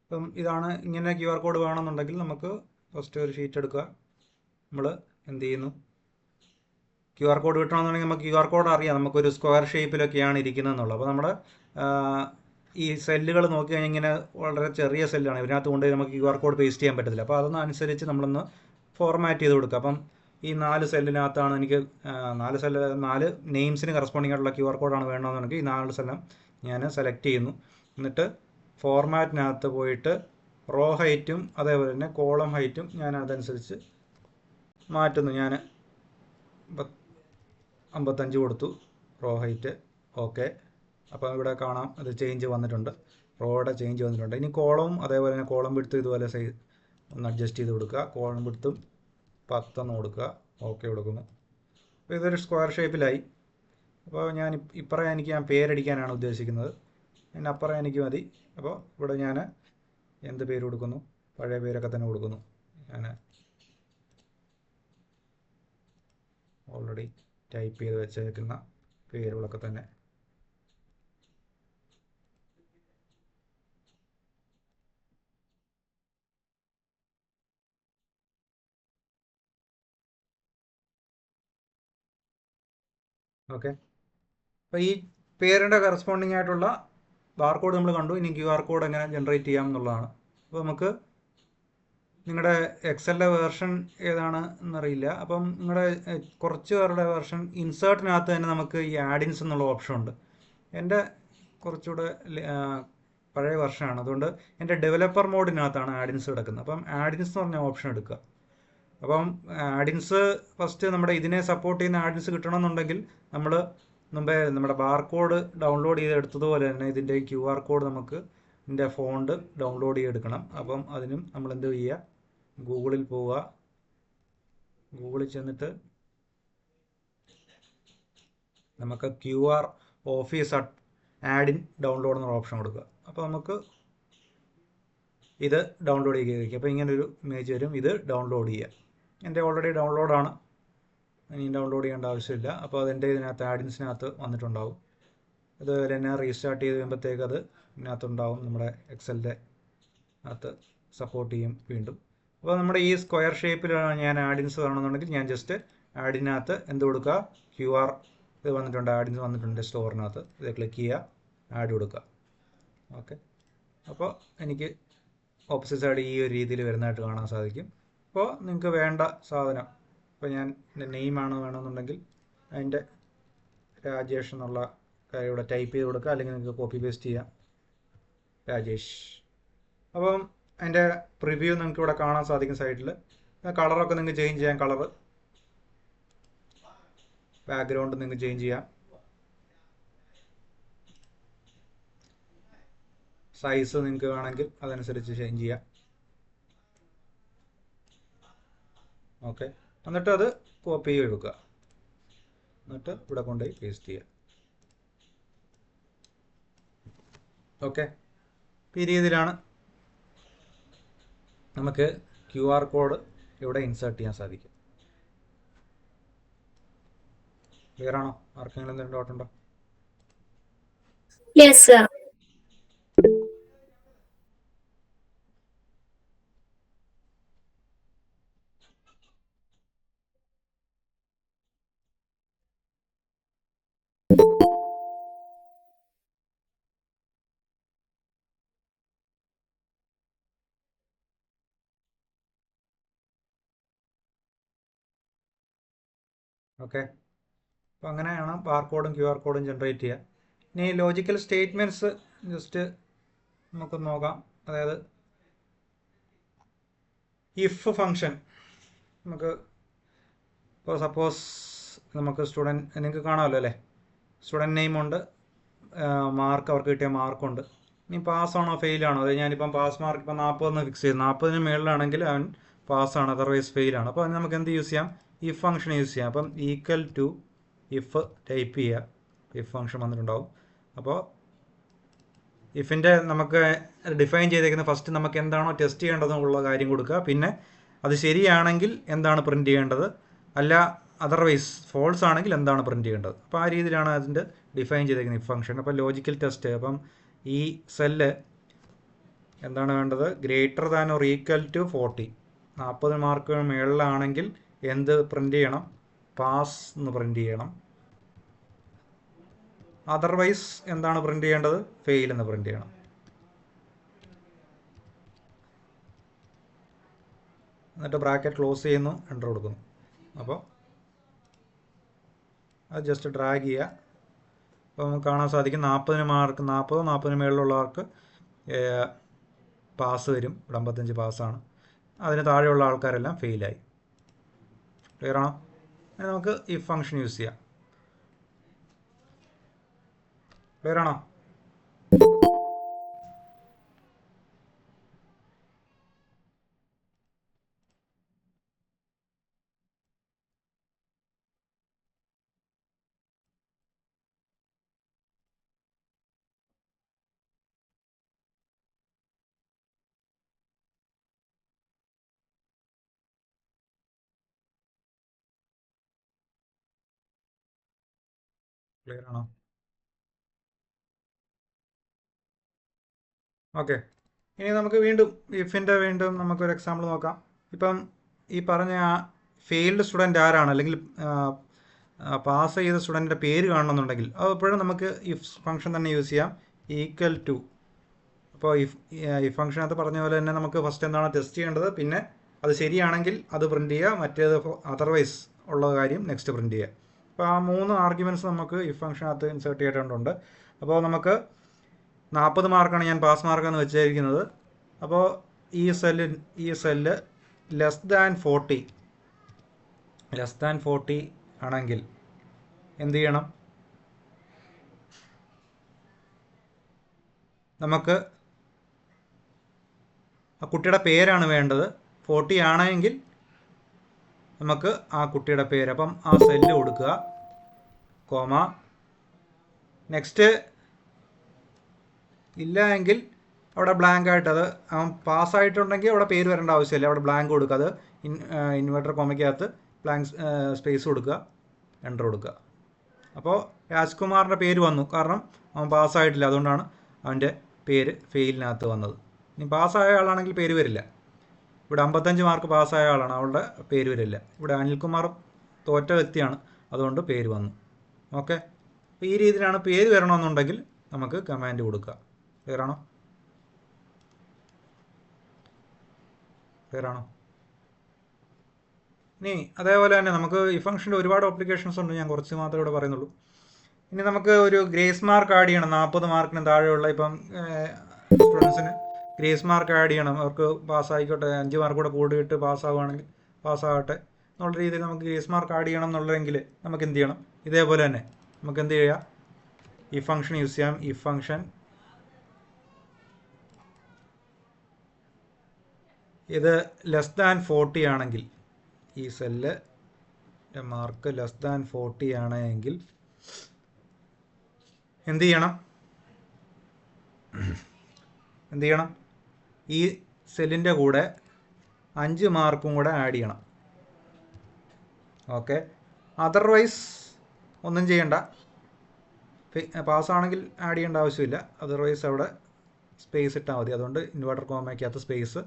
ഇപ്പം ഇതാണ്, ഇങ്ങനെ QR കോഡ് വേണമെന്നുണ്ടെങ്കിൽ നമുക്ക് ഫസ്റ്റ് ഒരു ഷീറ്റ് എടുക്കുക. നമ്മൾ എന്ത് ചെയ്യുന്നു, QR കോഡ് കിട്ടണമെന്നുണ്ടെങ്കിൽ നമുക്ക് QR കോഡ് അറിയാം, നമുക്കൊരു സ്ക്വയർ ഷേപ്പിലൊക്കെയാണ് ഇരിക്കുന്നതെന്നുള്ളത്. അപ്പോൾ നമ്മുടെ ഈ സെല്ലുകൾ നോക്കി കഴിഞ്ഞാൽ ഇങ്ങനെ വളരെ ചെറിയ സെല്ലാണ്, ഇതിനകത്ത് കൊണ്ടുപോയി നമുക്ക് QR കോഡ് പേസ്റ്റ് ചെയ്യാൻ പറ്റത്തില്ല. അപ്പോൾ അതൊന്നനുസരിച്ച് നമ്മളൊന്ന് ഫോർമാറ്റ് ചെയ്ത് കൊടുക്കുക. അപ്പം ഈ 4 സെല്ലിനകത്താണ് എനിക്ക് 4 നെയിംസിന് കറസ്പോണ്ടിങ് ആയിട്ടുള്ള QR കോഡാണ് വേണമെന്നുണ്ടെങ്കിൽ ഈ 4 സെല്ലും ഞാൻ സെലക്ട് ചെയ്യുന്നു. എന്നിട്ട് ഫോർമാറ്റിനകത്ത് പോയിട്ട് റോ ഹൈറ്റും അതേപോലെ തന്നെ കോളം ഹൈറ്റും ഞാൻ അതനുസരിച്ച് മാറ്റുന്നു. ഞാൻ 55 കൊടുത്തു റോ ഹൈറ്റ്. ഓക്കെ, അപ്പോൾ ഇവിടെ കാണാം അത് ചേഞ്ച് വന്നിട്ടുണ്ട്, റോയുടെ ചേഞ്ച് വന്നിട്ടുണ്ട്. ഇനി കോളവും അതേപോലെ തന്നെ കോളം വിഡ്ത്ത് ഇതുപോലെ സൈസ് ഒന്ന് അഡ്ജസ്റ്റ് ചെയ്ത് കൊടുക്കുക. കോളം വിഡ്ത്തും 10 കൊടുക്കുക. ഓക്കെ കൊടുക്കുന്നു. അപ്പോൾ ഇതൊരു സ്ക്വയർ ഷേപ്പിലായി. അപ്പോൾ ഞാൻ എനിക്ക് ഞാൻ പേരടിക്കാനാണ് ഉദ്ദേശിക്കുന്നത്, അപ്പുറം എനിക്ക് മതി. അപ്പോൾ ഇവിടെ ഞാൻ എന്ത് പേര് കൊടുക്കുന്നു, പഴയ പേരൊക്കെ തന്നെ കൊടുക്കുന്നു. ഞാൻ ഓൾറെഡി ടൈപ്പ് ചെയ്ത് വെച്ചേക്കുന്ന പേരുകളൊക്കെ തന്നെ. ഓക്കെ, അപ്പോൾ ഈ പേരിൻ്റെ കറസ്പോണ്ടിങ് ആയിട്ടുള്ള ബാർകോഡ് നമ്മൾ കണ്ടു. ഇനി QR കോഡ് എങ്ങനെ ജനറേറ്റ് ചെയ്യാം എന്നുള്ളതാണ്. അപ്പോൾ നമുക്ക് നിങ്ങളുടെ എക്സലിൻ്റെ വേർഷൻ ഏതാണ് എന്നറിയില്ല. അപ്പം നിങ്ങളുടെ കുറച്ച് പേരുടെ വേർഷൻ ഇൻസേർട്ടിനകത്ത് തന്നെ നമുക്ക് ഈ ആഡിൻസ് എന്നുള്ള ഓപ്ഷൻ ഉണ്ട്. എൻ്റെ കുറച്ചുകൂടെ പഴയ വെർഷനാണ്, അതുകൊണ്ട് എൻ്റെ ഡെവലപ്പർ മോഡിനകത്താണ് ആഡിൻസ് കിടക്കുന്നത്. അപ്പം ആഡിൻസ് എന്ന് പറഞ്ഞ ഓപ്ഷൻ എടുക്കുക. അപ്പം ആഡിൻസ് ഫസ്റ്റ് നമ്മുടെ ഇതിനെ സപ്പോർട്ട് ചെയ്യുന്ന ആഡിൻസ് കിട്ടണമെന്നുണ്ടെങ്കിൽ നമ്മൾ മുമ്പേ നമ്മുടെ ബാർകോഡ് ഡൗൺലോഡ് ചെയ്തെടുത്തതുപോലെ തന്നെ ഇതിൻ്റെ QR കോഡ് നമുക്ക് ഇതിൻ്റെ ഫോണ്ട് ഡൗൺലോഡ് ചെയ്തെടുക്കണം. അപ്പം അതിനും നമ്മൾ എന്ത് ചെയ്യുക, ഗൂഗിളിൽ പോവുക. ഗൂഗിളിൽ ചെന്നിട്ട് നമുക്ക് QR ഓഫീസ് ആഡിൻ ഡൗൺലോഡ് എന്നുള്ള ഓപ്ഷൻ കൊടുക്കുക. അപ്പോൾ നമുക്ക് ഇത് ഡൗൺലോഡ് ചെയ്യുക. അപ്പോൾ ഇങ്ങനൊരു ഇമേജ് വരും, ഇത് ഡൗൺലോഡ് ചെയ്യുക. എൻ്റെ ഓൾറെഡി ഡൗൺലോഡാണ്, ഇനി ഡൗൺലോഡ് ചെയ്യേണ്ട ആവശ്യമില്ല. അപ്പോൾ അതിൻ്റെ ഇതിനകത്ത് ആഡിൻസിനകത്ത് വന്നിട്ടുണ്ടാവും. അതുപോലെ തന്നെ റീസ്റ്റാർട്ട് ചെയ്ത് കഴിയുമ്പോഴത്തേക്ക് അത് ഇതിനകത്തുണ്ടാവും, നമ്മുടെ എക്സലിൻ്റെ അകത്ത് സപ്പോർട്ട് ചെയ്യും വീണ്ടും. അപ്പോൾ നമ്മുടെ ഈ സ്ക്വയർ ഷേപ്പിലാണ് ഞാൻ ആഡിൻസ് വേണമെന്നുണ്ടെങ്കിൽ ഞാൻ ജസ്റ്റ് ആഡിനകത്ത് എന്ത് കൊടുക്കുക, QR ഇത് വന്നിട്ടുണ്ട്, ആഡിൻസ് വന്നിട്ടുണ്ട് സ്റ്റോറിനകത്ത്, ഇത് ക്ലിക്ക് ചെയ്യുക, ആഡ് കൊടുക്കുക. ഓക്കെ, അപ്പോൾ എനിക്ക് ഓപ്പോസിറ്റ് സൈഡ് ഈ ഒരു രീതിയിൽ വരുന്നതായിട്ട് കാണാൻ സാധിക്കും. അപ്പോൾ നിങ്ങൾക്ക് വേണ്ട സാധനം, ഇപ്പോൾ ഞാൻ എൻ്റെ നെയിമാണ് വേണമെന്നുണ്ടെങ്കിൽ അതിൻ്റെ രാജേഷ് എന്നുള്ള കാര്യം ഇവിടെ ടൈപ്പ് ചെയ്ത് കൊടുക്കുക, അല്ലെങ്കിൽ നിങ്ങൾക്ക് കോപ്പി പേസ്റ്റ് ചെയ്യാം രാജേഷ്. അപ്പം അതിൻ്റെ പ്രിവ്യൂ നിങ്ങൾക്ക് ഇവിടെ കാണാൻ സാധിക്കും സൈഡിൽ. കളറൊക്കെ നിങ്ങൾക്ക് ചേഞ്ച് ചെയ്യാം, കളറ് ബാക്ക്ഗ്രൗണ്ട് നിങ്ങൾക്ക് ചേഞ്ച് ചെയ്യാം, സൈസ് നിങ്ങൾക്ക് വേണമെങ്കിൽ അതനുസരിച്ച് ചേഞ്ച് ചെയ്യാം. ഓക്കെ, എന്നിട്ട് അത് കോപ്പി ചെയ്ത് എടുക്കുക, എന്നിട്ട് ഇവിടെ കൊണ്ടുപോയി പേസ്റ്റ് ചെയ്യുക. ഓക്കെ, ഈ രീതിയിലാണ് നമുക്ക് QR കോഡ് ഇവിടെ ഇൻസേർട്ട് ചെയ്യാൻ സാധിക്കും. ക്ലിയർ ആണോ? ആർക്കെങ്കിലും എന്തെങ്കിലും ഡൗട്ട് ഉണ്ടോ? Yes, sir. ഓക്കെ, അപ്പോൾ അങ്ങനെയാണ് ബാർകോഡും QR കോഡും ജനറേറ്റ് ചെയ്യുക. ഇനി ലോജിക്കൽ സ്റ്റേറ്റ്മെൻറ്റ്സ് ജസ്റ്റ് നമുക്ക് നോക്കാം. അതായത് ഇഫ് ഫങ്ഷൻ നമുക്ക് ഇപ്പോൾ സപ്പോസ് നമുക്ക് സ്റ്റുഡൻറ്റ് നിങ്ങൾക്ക് കാണാമല്ലോ അല്ലേ, സ്റ്റുഡൻറ്റ് നെയിമുണ്ട്, മാർക്ക് അവർക്ക് കിട്ടിയ മാർക്കുണ്ട്. ഇനി പാസ്സാണോ ഫെയിലാണോ, അത് ഞാനിപ്പം പാസ് മാർക്ക് ഇപ്പം 40 ഫിക്സ് ചെയ്തു, 40 മേളിലാണെങ്കിൽ അവൻ പാസ്സാണ്, അതർവൈസ് ഫെയിലാണ്. അപ്പോൾ അതിന് നമുക്ക് എന്ത് യൂസ് ചെയ്യാം, ഇഫ് ഫംഗ്ഷൻ യൂസ് ചെയ്യാം. അപ്പം ഈക്വൽ ടു ഇഫ് ടൈപ്പ് ചെയ്യുക, ഇഫ് ഫംഗ്ഷൻ വന്നിട്ടുണ്ടാവും. അപ്പോൾ ഇഫിൻ്റെ നമുക്ക് ഡിഫൈൻ ചെയ്തേക്കുന്ന ഫസ്റ്റ് നമുക്ക് എന്താണോ ടെസ്റ്റ് ചെയ്യേണ്ടതെന്നുള്ള കാര്യം കൊടുക്കുക, പിന്നെ അത് ശരിയാണെങ്കിൽ എന്താണ് പ്രിൻറ്റ് ചെയ്യേണ്ടത്, അല്ല അതർവൈസ് ഫോൾസ് ആണെങ്കിൽ എന്താണ് പ്രിൻറ്റ് ചെയ്യേണ്ടത്. അപ്പോൾ ആ രീതിയിലാണ് അതിൻ്റെ ഡിഫൈൻ ചെയ്തേക്കുന്നത് ഇഫ് ഫംഗ്ഷൻ. അപ്പോൾ ലോജിക്കൽ ടെസ്റ്റ്, അപ്പം ഈ സെല്ല് എന്താണ് വേണ്ടത്, greater than or equal to 40, 40 mark മുകളിലാണെങ്കിൽ എന്ത് പ്രിൻറ്റ് ചെയ്യണം, പാസ് എന്ന് പ്രിൻറ്റ് ചെയ്യണം. അതർവൈസ് എന്താണ് പ്രിൻറ്റ് ചെയ്യേണ്ടത്, ഫെയിൽ എന്ന് പ്രിൻറ്റ് ചെയ്യണം. എന്നിട്ട് ബ്രാക്കറ്റ് ക്ലോസ് ചെയ്യുന്നു, എൻ്റർ കൊടുക്കുന്നു. അപ്പോൾ അത് ജസ്റ്റ് ഡ്രാഗ് ചെയ്യുക. അപ്പോൾ നമുക്ക് കാണാൻ സാധിക്കും 40 മാർക്ക്, 40 മേളിലുള്ളവർക്ക് പാസ് വരും, ഇവിടെ 55 പാസ്സാണ്. അതിന് താഴെയുള്ള ആൾക്കാരെല്ലാം ഫെയിലായി. ക്ലിയർ ആണോ? നമുക്ക് ഇഫ് ഫംഗ്ഷൻ യൂസ് ചെയ്യാം. ക്ലിയർ ആണോ? ക്ലിയർ ആണോ? ഓക്കെ, ഇനി നമുക്ക് വീണ്ടും നമുക്കൊരു എക്സാമ്പിൾ നോക്കാം. ഇപ്പം ഈ പറഞ്ഞ ഫെയിൽഡ് സ്റ്റുഡൻറ്റ് ആരാണ്, അല്ലെങ്കിൽ പാസ് ചെയ്ത സ്റ്റുഡൻറ്റിൻ്റെ പേര് കാണണമെന്നുണ്ടെങ്കിൽ അത് എപ്പോഴും നമുക്ക് ഇഫ് ഫംഗ്ഷൻ തന്നെ യൂസ് ചെയ്യാം, ഈക്വൽ ടു. അപ്പോൾ ഇഫ് ഫംഗ്ഷനകത്ത് പറഞ്ഞ പോലെ തന്നെ നമുക്ക് ഫസ്റ്റ് എന്താണ് ടെസ്റ്റ് ചെയ്യേണ്ടത്, പിന്നെ അത് ശരിയാണെങ്കിൽ അത് പ്രിൻറ്റ് ചെയ്യുക, മറ്റേത് അതർവൈസ് ഉള്ള കാര്യം നെക്സ്റ്റ് പ്രിൻറ്റ് ചെയ്യുക. അപ്പോൾ ആ 3 ആർഗ്യുമെൻറ്റ്സ് നമുക്ക് ഇഫ് ഫംഗ്ഷനകത്ത് ഇൻസേർട്ട് ചെയ്തിട്ടുണ്ട്. അപ്പോൾ നമുക്ക് 40 മാർക്കാണ് ഞാൻ പാസ് മാർക്കെന്ന് വെച്ചിരിക്കുന്നത്. അപ്പോൾ ഈ സെല്ല് ലെസ് ദാൻ 40 ആണെങ്കിൽ എന്ത് ചെയ്യണം, നമുക്ക് ആ കുട്ടിയുടെ പേരാണ് വേണ്ടത്. 40 ആണെങ്കിൽ നമുക്ക് ആ കുട്ടിയുടെ പേര്, അപ്പം ആ സെല്ല് കൊടുക്കുക, കോമ. നെക്സ്റ്റ് ഇല്ല എങ്കിൽ അവിടെ ബ്ലാങ്ക് ആയിട്ട്, അത് പാസ്സായിട്ടുണ്ടെങ്കിൽ അവിടെ പേര് വരേണ്ട ആവശ്യമില്ല, അവിടെ ബ്ലാങ്ക് കൊടുക്കുക. അത് ഇൻവെർട്ടർ കോമയ്ക്കകത്ത് ബ്ലാങ്ക് സ്പേസ് കൊടുക്കുക, എൻ്റർ കൊടുക്കുക. അപ്പോൾ രാജ്കുമാറിൻ്റെ പേര് വന്നു, കാരണം അവൻ പാസ്സായിട്ടില്ല, അതുകൊണ്ടാണ് അവൻ്റെ പേര് ഫെയിലിനകത്ത് വന്നത്. ഇനി പാസ്സായ ആളാണെങ്കിൽ പേര് വരില്ല. ഇവിടെ 55 മാർക്ക് പാസ്സായ ആളാണ്, അവളുടെ പേര് വരില്ല. ഇവിടെ അനിൽകുമാർ തോറ്റ വ്യക്തിയാണ്, അതുകൊണ്ട് പേര് വന്നു. ഓക്കെ, അപ്പോൾ ഈ രീതിയിലാണ് പേര് വരണമെന്നുണ്ടെങ്കിൽ നമുക്ക് കമാൻഡ് കൊടുക്കുക. ക്ലിയറാണോ? ക്ലിയറാണോ? ഇനി അതേപോലെ തന്നെ നമുക്ക് ഈ ഫംഗ്ഷൻ്റെ ഒരുപാട് ആപ്ലിക്കേഷൻസ് ഉണ്ട്, ഞാൻ കുറച്ച് മാത്രമേ ഇവിടെ പറയുന്നുള്ളൂ. ഇനി നമുക്ക് ഒരു ഗ്രേസ് മാർക്ക് ആഡ് ചെയ്യണം. 40 മാർക്കിന് താഴെയുള്ള ഇപ്പം സ്റ്റുഡൻസിന് ഗ്രേസ് മാർക്ക് ആഡ് ചെയ്യണം. അവർക്ക് പാസ്സായിക്കോട്ടെ, 5 മാർക്ക് കൂടെ കൂടിയിട്ട് പാസ്സാവുകയാണെങ്കിൽ പാസ്സാകട്ടെ എന്നുള്ള രീതിയിൽ നമുക്ക് ഗ്രേസ് മാർക്ക് ആഡ് ചെയ്യണം എന്നുള്ളതെങ്കിൽ നമുക്ക് എന്ത് ചെയ്യണം? ഇതേപോലെ തന്നെ നമുക്ക് എന്ത് ചെയ്യാം? ഈ ഫംഗ്ഷൻ യൂസ് ചെയ്യാം. ഈ ഫംഗ്ഷൻ ഇത് ലെസ് ദാൻ 40 ആണെങ്കിൽ, ഈ സെല്ല് മാർക്ക് ലെസ് ദാൻ 40 ആണെങ്കിൽ എന്ത് ചെയ്യണം? ഈ സെല്ലിൻ്റെ കൂടെ 5 മാർക്കും കൂടെ ആഡ് ചെയ്യണം. ഓക്കെ, അതർവൈസ് ഒന്നും ചെയ്യണ്ട. പാസ്സാണെങ്കിൽ ആഡ് ചെയ്യേണ്ട ആവശ്യമില്ല. അതർവൈസ് അവിടെ സ്പേസ് ഇട്ടാൽ മതി. അതുകൊണ്ട് ഇൻവേർട്ടർ കോമയ്ക്കകത്ത് സ്പേസ്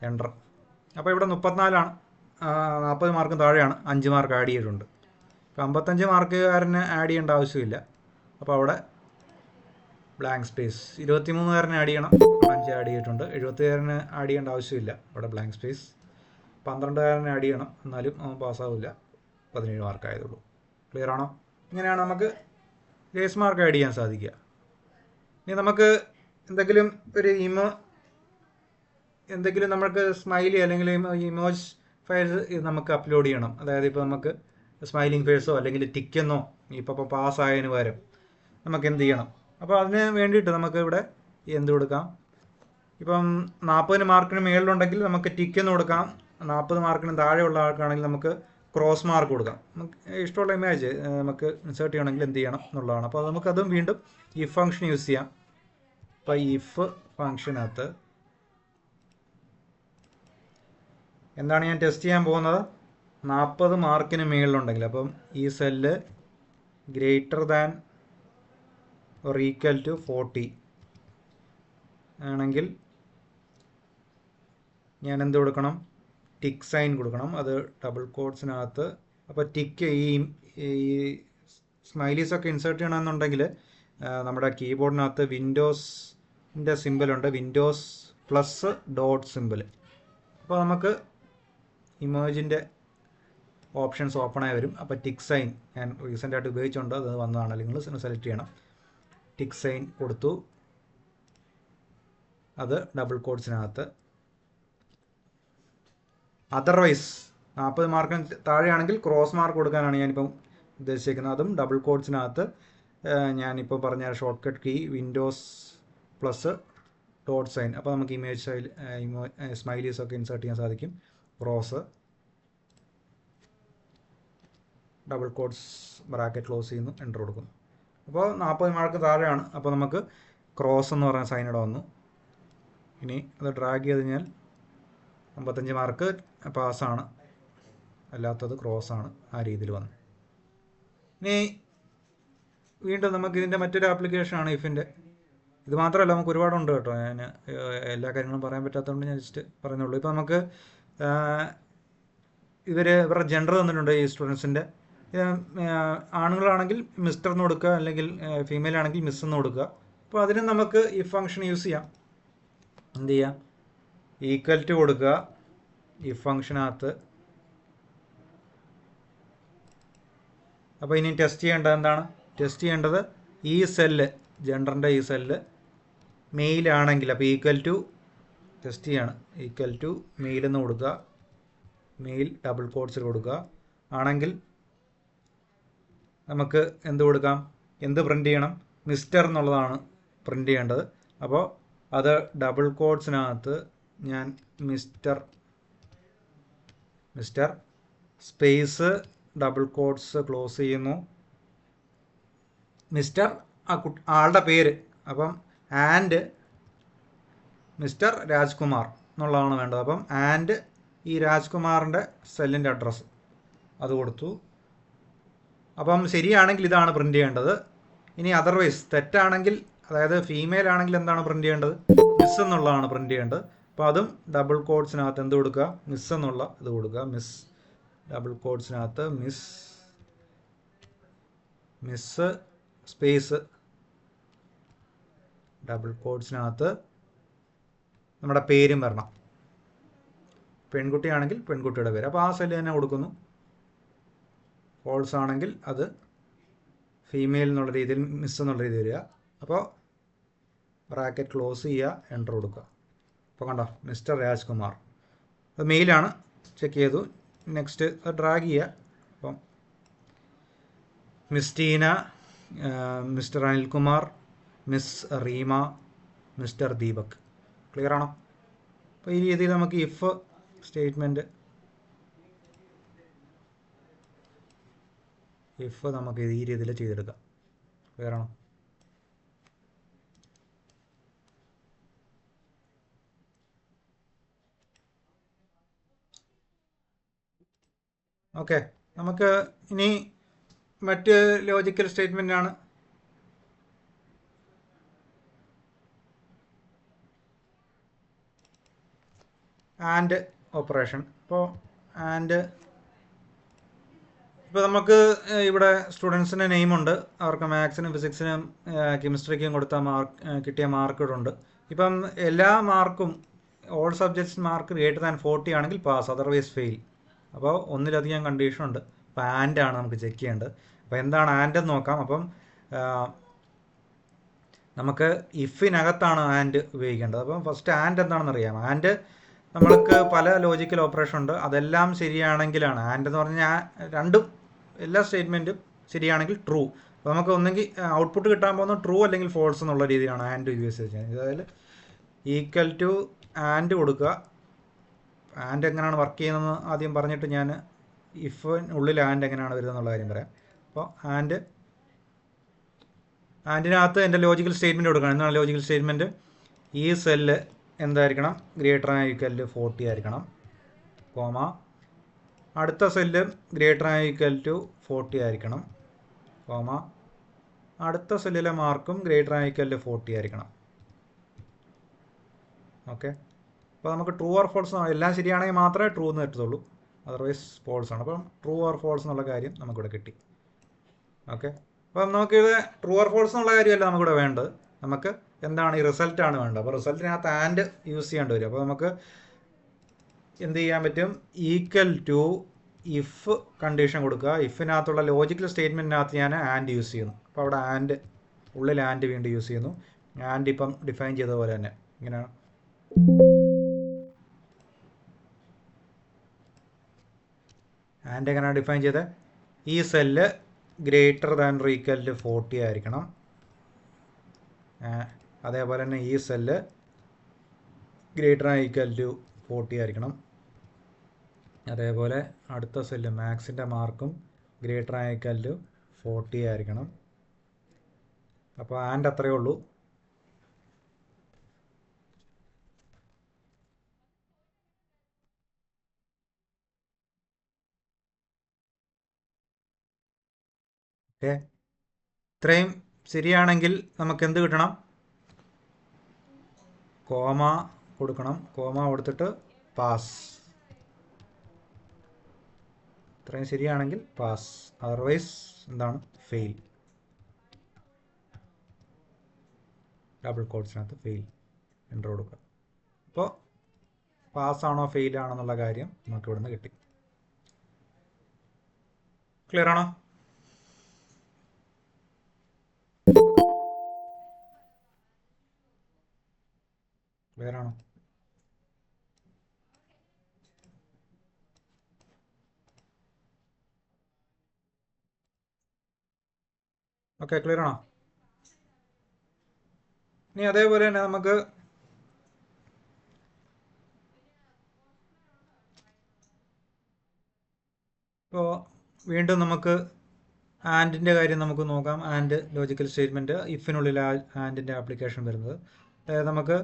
എൻ്റർ. അപ്പോൾ ഇവിടെ 34ആണ്, 40 മാർക്കും താഴെയാണ്, 5 മാർക്ക് ആഡ് ചെയ്തിട്ടുണ്ട്. ഇപ്പോൾ 55 മാർക്കുകാരന് ആഡ് ചെയ്യേണ്ട ആവശ്യമില്ല. അപ്പോൾ അവിടെ ബ്ലാങ്ക് സ്പേസ്. 23കാരന് ആഡ് ചെയ്യണം, 5 ആഡ് ചെയ്തിട്ടുണ്ട്. 70കാരന് ആഡ് ചെയ്യേണ്ട ആവശ്യമില്ല, അവിടെ ബ്ലാങ്ക് സ്പേസ്. 12കാരന് ആഡ് ചെയ്യണം, എന്നാലും അവൻ പാസ്സാവില്ല, 17 മാർക്ക് ആയതുള്ളൂ. ക്ലിയർ ആണോ? ഇങ്ങനെയാണ് നമുക്ക് ഗ്രേസ് മാർക്ക് ആഡ് ചെയ്യാൻ സാധിക്കുക. ഇനി നമുക്ക് എന്തെങ്കിലും ഒരു എന്തെങ്കിലും നമുക്ക് സ്മൈലി അല്ലെങ്കിൽ ഇമോജ് ഫയൽസ് നമുക്ക് അപ്ലോഡ് ചെയ്യണം. അതായത് ഇപ്പോൾ നമുക്ക് സ്മൈലിംഗ് ഫേസോ അല്ലെങ്കിൽ ടിക്കെന്നോ ഇപ്പോൾ പാസ്സായതിന് പകരം നമുക്ക് എന്ത് ചെയ്യണം? അപ്പോൾ അതിന് വേണ്ടിയിട്ട് നമുക്ക് ഇവിടെ എന്ത് കൊടുക്കാം? ഇപ്പം 40 മാർക്കിന് മുകളിലുണ്ടെങ്കിൽ നമുക്ക് ടിക്കെന്ന് കൊടുക്കാം. 40 മാർക്കിന് താഴെയുള്ള ആൾക്കാണെങ്കിൽ നമുക്ക് ക്രോസ് മാർക്ക് കൊടുക്കാം. നമുക്ക് ഇഷ്ടമുള്ള ഇമേജ് നമുക്ക് ഇൻസേർട്ട് ചെയ്യണമെങ്കിൽ എന്ത് ചെയ്യണം എന്നുള്ളതാണ്. അപ്പോൾ നമുക്കതും വീണ്ടും ഇഫ് ഫംഗ്ഷൻ യൂസ് ചെയ്യാം. അപ്പോൾ ഇഫ് ഫംഗ്ഷനകത്ത് എന്താണ് ഞാൻ ടെസ്റ്റ് ചെയ്യാൻ പോകുന്നത്? 40 മാർക്കിന് മുകളിലുണ്ടെങ്കിൽ, അപ്പം ഈ cell greater than or equal to 40 ആണെങ്കിൽ ഞാൻ എന്ത് കൊടുക്കണം? ടിക്ക് സൈൻ കൊടുക്കണം. അത് ഡബിൾ കോട്ട്സിനകത്ത്. അപ്പോൾ ടിക്ക് ഈ സ്മൈലീസൊക്കെ ഇൻസേർട്ട് ചെയ്യണമെന്നുണ്ടെങ്കിൽ നമ്മുടെ കീബോർഡിനകത്ത് വിൻഡോസിൻ്റെ സിമ്പിളുണ്ട്, വിൻഡോസ് പ്ലസ് ഡോട്ട് സിമ്പിൾ. അപ്പോൾ നമുക്ക് ഇമേജിൻ്റെ ഓപ്ഷൻസ് ഓപ്പണായി വരും. അപ്പോൾ ടിക്ക് സൈൻ ഞാൻ റീസെൻ്റായിട്ട് ഉപയോഗിച്ചുകൊണ്ട് അത് വന്നതാണ്, നിങ്ങൾ സെലക്ട് ചെയ്യണം. ടിക്ക് സൈൻ കൊടുത്തു, അത് ഡബിൾ കോട്ട്സിനകത്ത്. അതർവൈസ് 40 മാർക്കിന് താഴെയാണെങ്കിൽ ക്രോസ് മാർക്ക് കൊടുക്കാനാണ് ഞാനിപ്പം ഉദ്ദേശിക്കുന്നത്. അതും ഡബിൾ കോട്ട്സിനകത്ത് ഞാനിപ്പോൾ പറഞ്ഞ shortcut key windows plus dot sign. അപ്പോൾ നമുക്ക് ഇമേജ് സ്മൈലീസൊക്കെ ഇൻസേർട്ട് ചെയ്യാൻ സാധിക്കും. Cross, double quotes, bracket close ചെയ്യുന്നു, എൻ്റർ കൊടുക്കുന്നു. അപ്പോൾ 40 മാർക്ക് താഴെയാണ്. അപ്പോൾ നമുക്ക് ക്രോസ് എന്ന് പറയുന്ന സൈൻ ഇവിടെ വന്നു. ഇനി അത് ഡ്രാഗ് ചെയ്ത് കഴിഞ്ഞാൽ 55 മാർക്ക് പാസ്സാണ്, അല്ലാത്തത് ക്രോസാണ്. ആ രീതിയിൽ വന്നു. ഇനി വീണ്ടും നമുക്ക് ഇതിൻ്റെ മറ്റൊരു ആപ്ലിക്കേഷനാണ് ഇഫിൻ്റെ. ഇത് മാത്രമല്ല, നമുക്ക് ഒരുപാടുണ്ട് കേട്ടോ. ഞാൻ എല്ലാ കാര്യങ്ങളും പറയാൻ പറ്റാത്തതുകൊണ്ട് ഞാൻ ജസ്റ്റ് പറയുന്നുള്ളൂ. ഇപ്പോൾ നമുക്ക് ഇവരുടെ ജെൻഡർ തന്നിട്ടുണ്ട് ഈ സ്റ്റുഡൻസിൻ്റെ. ആണുങ്ങളാണെങ്കിൽ മിസ്റ്റർ എന്ന് കൊടുക്കുക, അല്ലെങ്കിൽ ഫീമെയിൽ ആണെങ്കിൽ മിസ് എന്ന് കൊടുക്കുക. അപ്പോൾ അതിന് നമുക്ക് ഈ ഫംഗ്ഷൻ യൂസ് ചെയ്യാം. എന്ത് ചെയ്യാം? ഈക്വൽ ടു കൊടുക്കുക. ഈ ഫംഗ്ഷനകത്ത് അപ്പോൾ ഇനി ടെസ്റ്റ് ചെയ്യേണ്ടത് എന്താണ്? ടെസ്റ്റ് ചെയ്യേണ്ടത് ഈ സെല്ല്, ജെൻഡറിൻ്റെ ഈ സെല്ല് മെയിലാണെങ്കിൽ, അപ്പോൾ ഈക്വൽ ടു ടെസ്റ്റ് ചെയ്യാണ്. ഈക്വൽ ടു മെയിൽ എന്ന് കൊടുക്കുക. മെയിൽ ഡബിൾ കോട്ട്സിൽ കൊടുക്കുക. ആണെങ്കിൽ നമുക്ക് എന്ത് കൊടുക്കാം? എന്ത് പ്രിൻ്റ് ചെയ്യണം? മിസ്റ്റർ എന്നുള്ളതാണ് പ്രിൻ്റ് ചെയ്യേണ്ടത്. അപ്പോൾ അത് ഡബിൾ കോട്ട്സിനകത്ത് ഞാൻ mister space double quotes close ചെയ്യുന്നു. മിസ്റ്റർ ആളുടെ പേര്, അപ്പം ആൻഡ് മിസ്റ്റർ രാജ്കുമാർ എന്നുള്ളതാണ് വേണ്ടത്. അപ്പം ആൻഡ് ഈ രാജ്കുമാറിൻ്റെ സെല്ലിൻ്റെ അഡ്രസ്സ് അത് കൊടുത്തു. അപ്പം ശരിയാണെങ്കിൽ ഇതാണ് പ്രിൻ്റ് ചെയ്യേണ്ടത്. ഇനി അതർവൈസ് തെറ്റാണെങ്കിൽ, അതായത് ഫീമെയിൽ ആണെങ്കിൽ എന്താണ് പ്രിൻറ്റ് ചെയ്യേണ്ടത്? മിസ് എന്നുള്ളതാണ് പ്രിൻറ്റ് ചെയ്യേണ്ടത്. അപ്പോൾ അതും ഡബിൾ കോഡ്സിനകത്ത് എന്ത് കൊടുക്കുക? മിസ് എന്നുള്ള ഇത് കൊടുക്കുക. മിസ്, ഡബിൾ കോഡ്സിനകത്ത് മിസ് സ്പേസ് ഡബിൾ കോഡ്സിനകത്ത് നമ്മുടെ പേരും വരണം. പെൺകുട്ടിയാണെങ്കിൽ പെൺകുട്ടിയുടെ പേര്. അപ്പോൾ ആ സെല്ല് തന്നെ കൊടുക്കുന്നു. ഫോൾസ് ആണെങ്കിൽ അത് ഫീമെയിൽ എന്നുള്ള രീതിയിൽ, മിസ് എന്നുള്ള രീതിയിൽ വരിക. അപ്പോൾ ബ്രാക്കറ്റ് ക്ലോസ് ചെയ്യുക, എൻ്റർ കൊടുക്കുക. അപ്പോൾ കണ്ടോ, മിസ്റ്റർ രാജ്കുമാർ, അത് മെയിലാണ്, ചെക്ക് ചെയ്തു. നെക്സ്റ്റ് ഡ്രാഗ് ചെയ്യുക. അപ്പം miss Tina, mister Anilkumar, miss Reema, mister Deepak. Clear ആണോ? അപ്പോൾ ഈ രീതിയിൽ നമുക്ക് ഇഫ് സ്റ്റേറ്റ്മെൻറ്റ്, ഇഫ് നമുക്ക് ഈ രീതിയിൽ ചെയ്തെടുക്കാം. ക്ലിയർ ആണോ? ഓക്കെ, നമുക്ക് ഇനി മറ്റ് ലോജിക്കൽ സ്റ്റേറ്റ്മെൻ്റ് ആണ്. And operation. ഇപ്പോൾ നമുക്ക് ഇവിടെ സ്റ്റുഡൻസിൻ്റെ നെയിമുണ്ട്, അവർക്ക് മാത്സിനും ഫിസിക്സിനും കെമിസ്ട്രിക്കും കൊടുത്ത കിട്ടിയ മാർക്കുകളുണ്ട്. ഇപ്പം എല്ലാ മാർക്കും, all subjects mark greater than 40 ആണെങ്കിൽ പാസ്, അതർവൈസ് ഫെയിൽ. അപ്പോൾ ഒന്നിലധികം കണ്ടീഷൻ ഉണ്ട്. അപ്പോൾ ആൻഡ് ആണ് നമുക്ക് ചെക്ക് ചെയ്യേണ്ടത്. അപ്പോൾ എന്താണ് ആൻഡ് എന്ന് നോക്കാം. അപ്പം നമുക്ക് ഇഫിനകത്താണ് ആൻഡ് ഉപയോഗിക്കേണ്ടത്. അപ്പം ഫസ്റ്റ് ആൻഡ് എന്താണെന്ന് അറിയാം. ആൻഡ് നമ്മൾക്ക് പല ലോജിക്കൽ ഓപ്പറേഷൻ ഉണ്ട്, അതെല്ലാം ശരിയാണെങ്കിലാണ് ആൻഡ് എന്ന് പറഞ്ഞാൽ രണ്ടും, എല്ലാ സ്റ്റേറ്റ്മെൻറ്റും ശരിയാണെങ്കിൽ ട്രൂ. അപ്പോൾ നമുക്ക് ഒന്നെങ്കിൽ ഔട്ട്പുട്ട് കിട്ടാൻ പോകുന്നത് ട്രൂ അല്ലെങ്കിൽ ഫോൾസ് എന്നുള്ള രീതിയിലാണ് ആൻഡ് യൂസ് ചെയ്യുന്നത്. അതായത് ഈക്വൽ ടു ആൻഡ് കൊടുക്കുക. ആൻഡ് എങ്ങനെയാണ് വർക്ക് ചെയ്യുന്നതെന്ന് ആദ്യം പറഞ്ഞിട്ട് ഞാൻ ഇഫിനുള്ളിൽ ആൻഡ് എങ്ങനെയാണ് വരുന്നത് എന്നുള്ള കാര്യം പറയാം. അപ്പോൾ ആൻഡിനകത്ത് എൻ്റെ ലോജിക്കൽ സ്റ്റേറ്റ്മെൻറ്റ് കൊടുക്കണം. എന്താണ് ലോജിക്കൽ സ്റ്റേറ്റ്മെൻറ്റ്? ഈ സെല്ല് എന്തായിരിക്കണം? ഗ്രേറ്റർ ആൻ ഈക്വൽ ടു 40 ആയിരിക്കണം, കോമ അടുത്ത cell greater and equal to 40 ആയിരിക്കണം, കോമ അടുത്ത സെല്ലിലെ മാർക്കും ഗ്രേറ്റർ ആൻ ഈക്വൽ ടു 40 ആയിരിക്കണം. ഓക്കെ, അപ്പോൾ നമുക്ക് ട്രൂ ഓർ ഫോൾസ്, എല്ലാം ശരിയാണെങ്കിൽ മാത്രമേ ട്രൂ എന്ന് കിട്ടത്തുള്ളൂ, അതർവൈസ് ഫോൾസ് ആണ്. അപ്പം ട്രൂ ഓർ ഫോൾസ് എന്നുള്ള കാര്യം നമുക്കിവിടെ കിട്ടി. ഓക്കെ, അപ്പം നമുക്കിത് ട്രൂ ഓർ ഫോൾസ് എന്നുള്ള കാര്യമല്ല നമുക്കിവിടെ വേണ്ടത്, നമുക്ക് എന്താണ് ഈ റിസൾട്ടാണ് വേണ്ടത്. അപ്പോൾ റിസൾട്ടിനകത്ത് ആൻഡ് യൂസ് ചെയ്യേണ്ടി വരും. അപ്പോൾ നമുക്ക് എന്ത് ചെയ്യാൻ പറ്റും? ഈക്വൽ ടു ഇഫ് കണ്ടീഷൻ കൊടുക്കുക. ഇഫിനകത്തുള്ള ലോജിക്കൽ സ്റ്റേറ്റ്മെൻറ്റിനകത്ത് ഞാൻ ആൻഡ് യൂസ് ചെയ്യുന്നു. അപ്പോൾ അവിടെ ആൻഡ്, ഉള്ളിൽ ആൻഡ് വീണ്ടും യൂസ് ചെയ്യുന്നു. ആൻഡ് ഇപ്പം ഡിഫൈൻ ചെയ്ത പോലെ തന്നെ ഇങ്ങനെയാണ്. ആൻഡ് എങ്ങനെയാണ് ഡിഫൈൻ ചെയ്തത്? ഈ cell greater than or equal to 40 ആയിരിക്കണം. അതേപോലെ തന്നെ ഈ cell greater and equal to 40 ആയിരിക്കണം. അതേപോലെ അടുത്ത സെല്ല് മാത്സിൻ്റെ മാർക്കും ഗ്രേറ്റർ ആൻ ഈക്വൽ ടു 40 ആയിരിക്കണം. അപ്പോൾ ആൻഡ് അത്രയേ ഉള്ളൂ. ഓക്കെ, ഇത്രയും ശരിയാണെങ്കിൽ നമുക്ക് എന്ത് കിട്ടണം? കോമ കൊടുക്കണം. കോമ കൊടുത്തിട്ട് പാസ്. ഇത്രയും ശരിയാണെങ്കിൽ പാസ്, അതർവൈസ് എന്താണ്? ഫെയിൽ. ഡബിൾ കോഡ്സിനകത്ത് ഫെയിൽ, എൻ്റർ കൊടുക്കുക. അപ്പോൾ പാസ്സാണോ ഫെയിലാണോ എന്നുള്ള കാര്യം നമുക്ക് ഇവിടുന്ന് കിട്ടി. ക്ലിയർ ആണോ? ക്ലിയർ ആണോ? ഓക്കെ, ക്ലിയർ ആണോ? ഇനി അതേപോലെ തന്നെ നമുക്ക് ഇപ്പോൾ വീണ്ടും നമുക്ക് ആൻഡിൻ്റെ കാര്യം നമുക്ക് നോക്കാം. ആൻഡ് ലോജിക്കൽ സ്റ്റേറ്റ്മെൻറ്റ്, ഇഫിനുള്ളിൽ ആൻഡിൻ്റെ ആപ്ലിക്കേഷൻ വരുന്നത്. അതായത് നമുക്ക്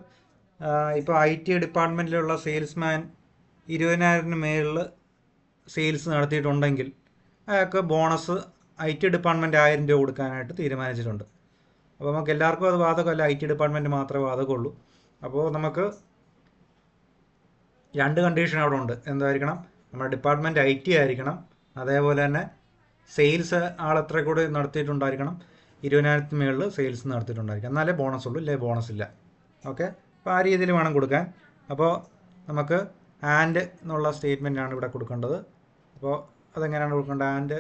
ഇപ്പോൾ IT ഡിപ്പാർട്ട്മെൻറ്റിലുള്ള സെയിൽസ്മാൻ 20,000 മേളിൽ സെയിൽസ് നടത്തിയിട്ടുണ്ടെങ്കിൽ അയാൾക്ക് ബോണസ് IT ഡിപ്പാർട്ട്മെൻറ്റ് 1000 രൂപ കൊടുക്കാനായിട്ട് തീരുമാനിച്ചിട്ടുണ്ട്. അപ്പോൾ നമുക്ക് എല്ലാവർക്കും അത് ബാധകമല്ല, IT ഡിപ്പാർട്ട്മെൻറ്റ് മാത്രമേ ബാധകമുള്ളൂ. അപ്പോൾ നമുക്ക് 2 കണ്ടീഷൻ അവിടെ ഉണ്ട്. എന്തായിരിക്കണം? നമ്മുടെ ഡിപ്പാർട്ട്മെൻറ്റ് IT ആയിരിക്കണം, അതേപോലെ തന്നെ സെയിൽസ് ആളെത്ര കൂടി നടത്തിയിട്ടുണ്ടായിരിക്കണം, 20,000 മുകളിൽ സെയിൽസ് നടത്തിയിട്ടുണ്ടായിരിക്കണം, എന്നാലേ ബോണസ് ഉള്ളൂ, ഇല്ലേ ബോണസ് ഇല്ല. ഓക്കെ, അപ്പോൾ ആ രീതിയിൽ വേണം കൊടുക്കാൻ. അപ്പോൾ നമുക്ക് ആൻഡ് എന്നുള്ള സ്റ്റേറ്റ്മെൻറ്റാണ് ഇവിടെ കൊടുക്കേണ്ടത്. അപ്പോൾ അതെങ്ങനെയാണ് കൊടുക്കേണ്ടത്? ആൻഡ്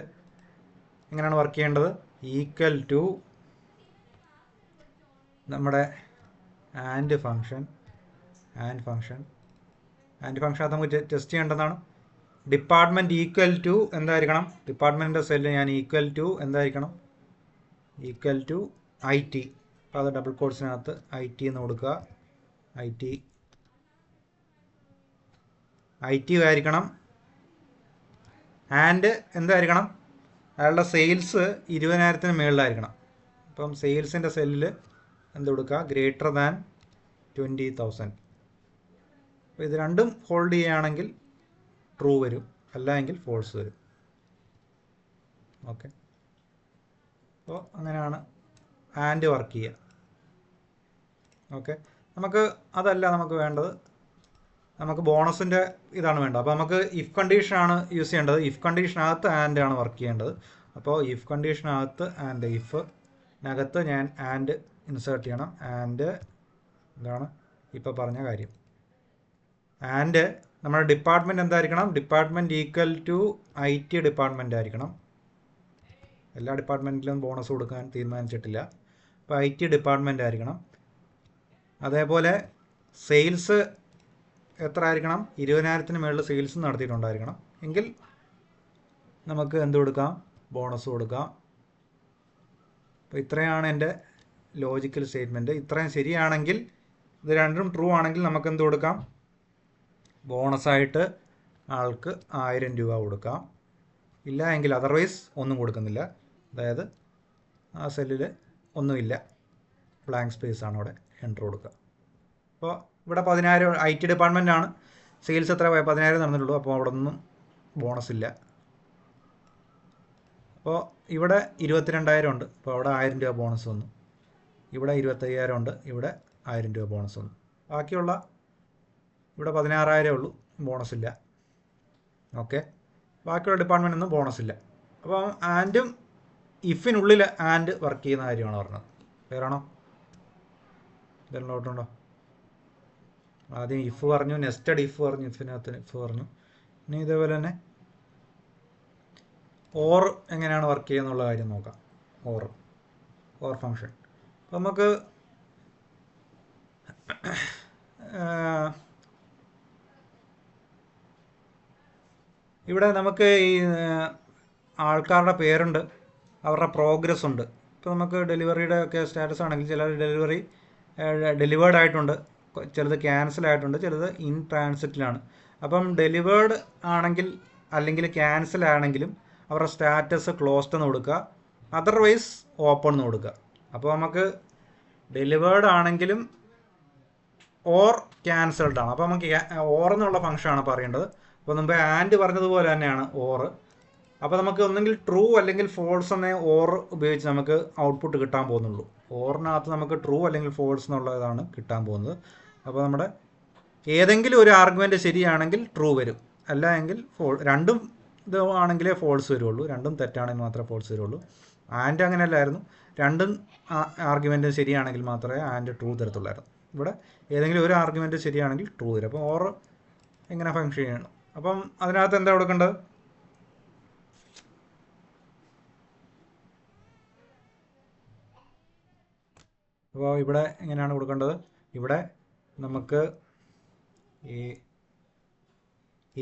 എങ്ങനെയാണ് വർക്ക് ചെയ്യേണ്ടത്? ഈക്വൽ ടു നമ്മുടെ ആൻഡ് ഫങ്ഷൻ അത് നമുക്ക് ടെസ്റ്റ് ചെയ്യേണ്ടതാണ്. ഡിപ്പാർട്ട്മെൻറ്റ് ഈക്വൽ ടു എന്തായിരിക്കണം? ഡിപ്പാർട്ട്മെൻറ്റിൻ്റെ സെല്ല് ഞാൻ ഈക്വൽ ടു എന്തായിരിക്കണം? Equal to IT. അപ്പോൾ അത് ഡബിൾ കോഡ്സിനകത്ത് IT എന്ന് കൊടുക്കുക. IT ആയിരിക്കണം. ആൻഡ് എന്തായിരിക്കണം? അയാളുടെ സെയിൽസ് 20,000 മുകളിലായിരിക്കണം. അപ്പം സെയിൽസിൻ്റെ സെല്ലിൽ എന്ത് കൊടുക്കുക? Greater than 20,000. അപ്പോൾ ഇത് രണ്ടും ഹോൾഡ് ചെയ്യുകയാണെങ്കിൽ ട്രൂ വരും, അല്ല എങ്കിൽ ഫോൾസ് വരും. ഓക്കെ, അപ്പോൾ അങ്ങനെയാണ് ആൻഡ് വർക്ക് ചെയ്യുക. ഓക്കെ, നമുക്ക് അതല്ല നമുക്ക് വേണ്ടത്, നമുക്ക് ബോണസിൻ്റെ ഇതാണ് വേണ്ടത്. അപ്പോൾ നമുക്ക് ഇഫ് കണ്ടീഷനാണ് യൂസ് ചെയ്യേണ്ടത്. ഇഫ് കണ്ടീഷനകത്ത് ആൻഡ് ആണ് വർക്ക് ചെയ്യേണ്ടത്. അപ്പോൾ ഇഫ് കണ്ടീഷനകത്ത് ആൻഡ്, ഇഫിനകത്ത് ഞാൻ ആൻഡ് ഇൻസേർട്ട് ചെയ്യണം. ആൻഡ് എന്താണ് ഇപ്പോൾ പറഞ്ഞ കാര്യം. ആൻഡ് നമ്മുടെ ഡിപ്പാർട്ട്മെൻറ്റ് എന്തായിരിക്കണം? Department equal to IT department ആയിരിക്കണം. എല്ലാ ഡിപ്പാർട്ട്മെൻറ്റിലും ബോണസ് കൊടുക്കാൻ തീരുമാനിച്ചിട്ടില്ല. അപ്പോൾ IT ഡിപ്പാർട്ട്മെൻറ്റ് ആയിരിക്കണം. അതേപോലെ സെയിൽസ് എത്ര ആയിരിക്കണം? 20,000 മുകളിൽ സെയിൽസ് നടത്തിയിട്ടുണ്ടായിരിക്കണം. എങ്കിൽ നമുക്ക് എന്ത് കൊടുക്കാം? ബോണസ് കൊടുക്കാം. അപ്പോൾ ഇത്രയാണ് എൻ്റെ ലോജിക്കൽ സ്റ്റേറ്റ്മെൻറ്റ്. ഇത്രയും ശരിയാണെങ്കിൽ, ഇത് രണ്ടും ട്രൂ ആണെങ്കിൽ നമുക്ക് എന്ത് കൊടുക്കാം? ബോണസായിട്ട് ആൾക്ക് 1000 രൂപ കൊടുക്കാം. ഇല്ല എങ്കിൽ അതർവൈസ് ഒന്നും കൊടുക്കുന്നില്ല. അതായത് ആ സെല്ലിൽ ഒന്നുമില്ല, ബ്ലാങ്ക് സ്പേസ് ആണ്, അവിടെ എൻ്റർ കൊടുക്കുക. അപ്പോൾ ഇവിടെ 10,000 IT ഡിപ്പാർട്ട്മെൻറ്റാണ്. സെയിൽസ് എത്ര? 10,000 നടന്നിട്ടുള്ളൂ. അപ്പോൾ അവിടെ ഒന്നും ബോണസ് ഇല്ല. അപ്പോൾ ഇവിടെ 22,000 ഉണ്ട്. അപ്പോൾ അവിടെ 1000 രൂപ ബോണസ് വന്നു. ഇവിടെ 25,000 ഉണ്ട്. ഇവിടെ 1000 രൂപ ബോണസ് വന്നു. ബാക്കിയുള്ള ഇവിടെ 16,000 ഉള്ളൂ, ബോണസ് ഇല്ല. ഓക്കെ, ബാക്കിയുള്ള ഡിപ്പാർട്ട്മെൻറ്റൊന്നും ബോണസ് ഇല്ല. അപ്പോൾ ആൻഡും ഇഫിനുള്ളിൽ ആൻഡ് വർക്ക് ചെയ്യുന്ന കാര്യമാണ് പറഞ്ഞത്. ക്ലിയറാണോ? ഇതെല്ലാം ഡൗട്ടുണ്ടോ? ആദ്യം ഇഫ് പറഞ്ഞു, നെസ്റ്റഡ് ഇഫ് പറഞ്ഞു, ഇഫിനകത്ത് ഇഫ് പറഞ്ഞു. ഇനി ഇതേപോലെ തന്നെ ഓർ എങ്ങനെയാണ് വർക്ക് ചെയ്യുക എന്നുള്ള കാര്യം നോക്കാം. Or function. അപ്പോൾ നമുക്ക് ഇവിടെ നമുക്ക് ഈ ആൾക്കാരുടെ പേരുണ്ട്, അവരുടെ പ്രോഗ്രസ് ഉണ്ട്. ഇപ്പോൾ നമുക്ക് ഡെലിവറിയുടെ ഒക്കെ സ്റ്റാറ്റസ് ആണെങ്കിൽ ചില ഡെലിവറി ഡെലിവേർഡ് ആയിട്ടുണ്ട്, ചിലത് ക്യാൻസൽ ആയിട്ടുണ്ട്, ചിലത് ഇൻ ട്രാൻസിറ്റിലാണ്. അപ്പം ഡെലിവേർഡ് ആണെങ്കിൽ അല്ലെങ്കിൽ ക്യാൻസൽ ആണെങ്കിലും അവരുടെ സ്റ്റാറ്റസ് ക്ലോസ്ഡ് എന്ന് കൊടുക്കുക, അതർവൈസ് ഓപ്പൺ എന്ന് കൊടുക്കുക. അപ്പോൾ നമുക്ക് ഡെലിവേർഡ് ആണെങ്കിലും ഓർ ക്യാൻസൽഡ് ആണ്. അപ്പോൾ നമുക്ക് ഓർ എന്നുള്ള ഫംഗ്ഷനാണ് പറയേണ്ടത്. അപ്പോൾ മുമ്പ് ആൻഡ് പറഞ്ഞതുപോലെ തന്നെയാണ് ഓർ. അപ്പോൾ നമുക്ക് ഒന്നെങ്കിൽ ട്രൂ അല്ലെങ്കിൽ ഫോൾസ് എന്നേ ഓർ ഉപയോഗിച്ച് നമുക്ക് ഔട്ട്പുട്ട് കിട്ടാൻ പോകുന്നുള്ളൂ. ഓറിനകത്ത് നമുക്ക് ട്രൂ അല്ലെങ്കിൽ ഫോൾസ് എന്നുള്ളതാണ് കിട്ടാൻ പോകുന്നത്. അപ്പോൾ നമ്മുടെ ഏതെങ്കിലും ഒരു ആർഗ്യുമെൻ്റ് ശരിയാണെങ്കിൽ ട്രൂ വരും, അല്ല എങ്കിൽ രണ്ടും ഇത് ആണെങ്കിലേ ഫോൾസ് വരുള്ളൂ. രണ്ടും തെറ്റാണെങ്കിൽ മാത്രമേ ഫോൾസ് വരുള്ളൂ. ആൻഡ് അങ്ങനെയല്ലായിരുന്നു, രണ്ടും ആർഗ്യുമെൻറ്റ് ശരിയാണെങ്കിൽ മാത്രമേ ആൻഡ് ട്രൂ തരത്തുള്ളായിരുന്നു. ഇവിടെ ഏതെങ്കിലും ഒരു ആർഗ്യുമെൻറ്റ് ശരിയാണെങ്കിൽ ട്രൂ തരും. അപ്പോൾ ഓർ എങ്ങനെ ഫങ്ഷൻ ചെയ്യണം? അപ്പം അതിനകത്ത് എന്താ കൊടുക്കേണ്ടത്? അപ്പോൾ ഇവിടെ എങ്ങനെയാണ് കൊടുക്കേണ്ടത്? ഇവിടെ നമുക്ക്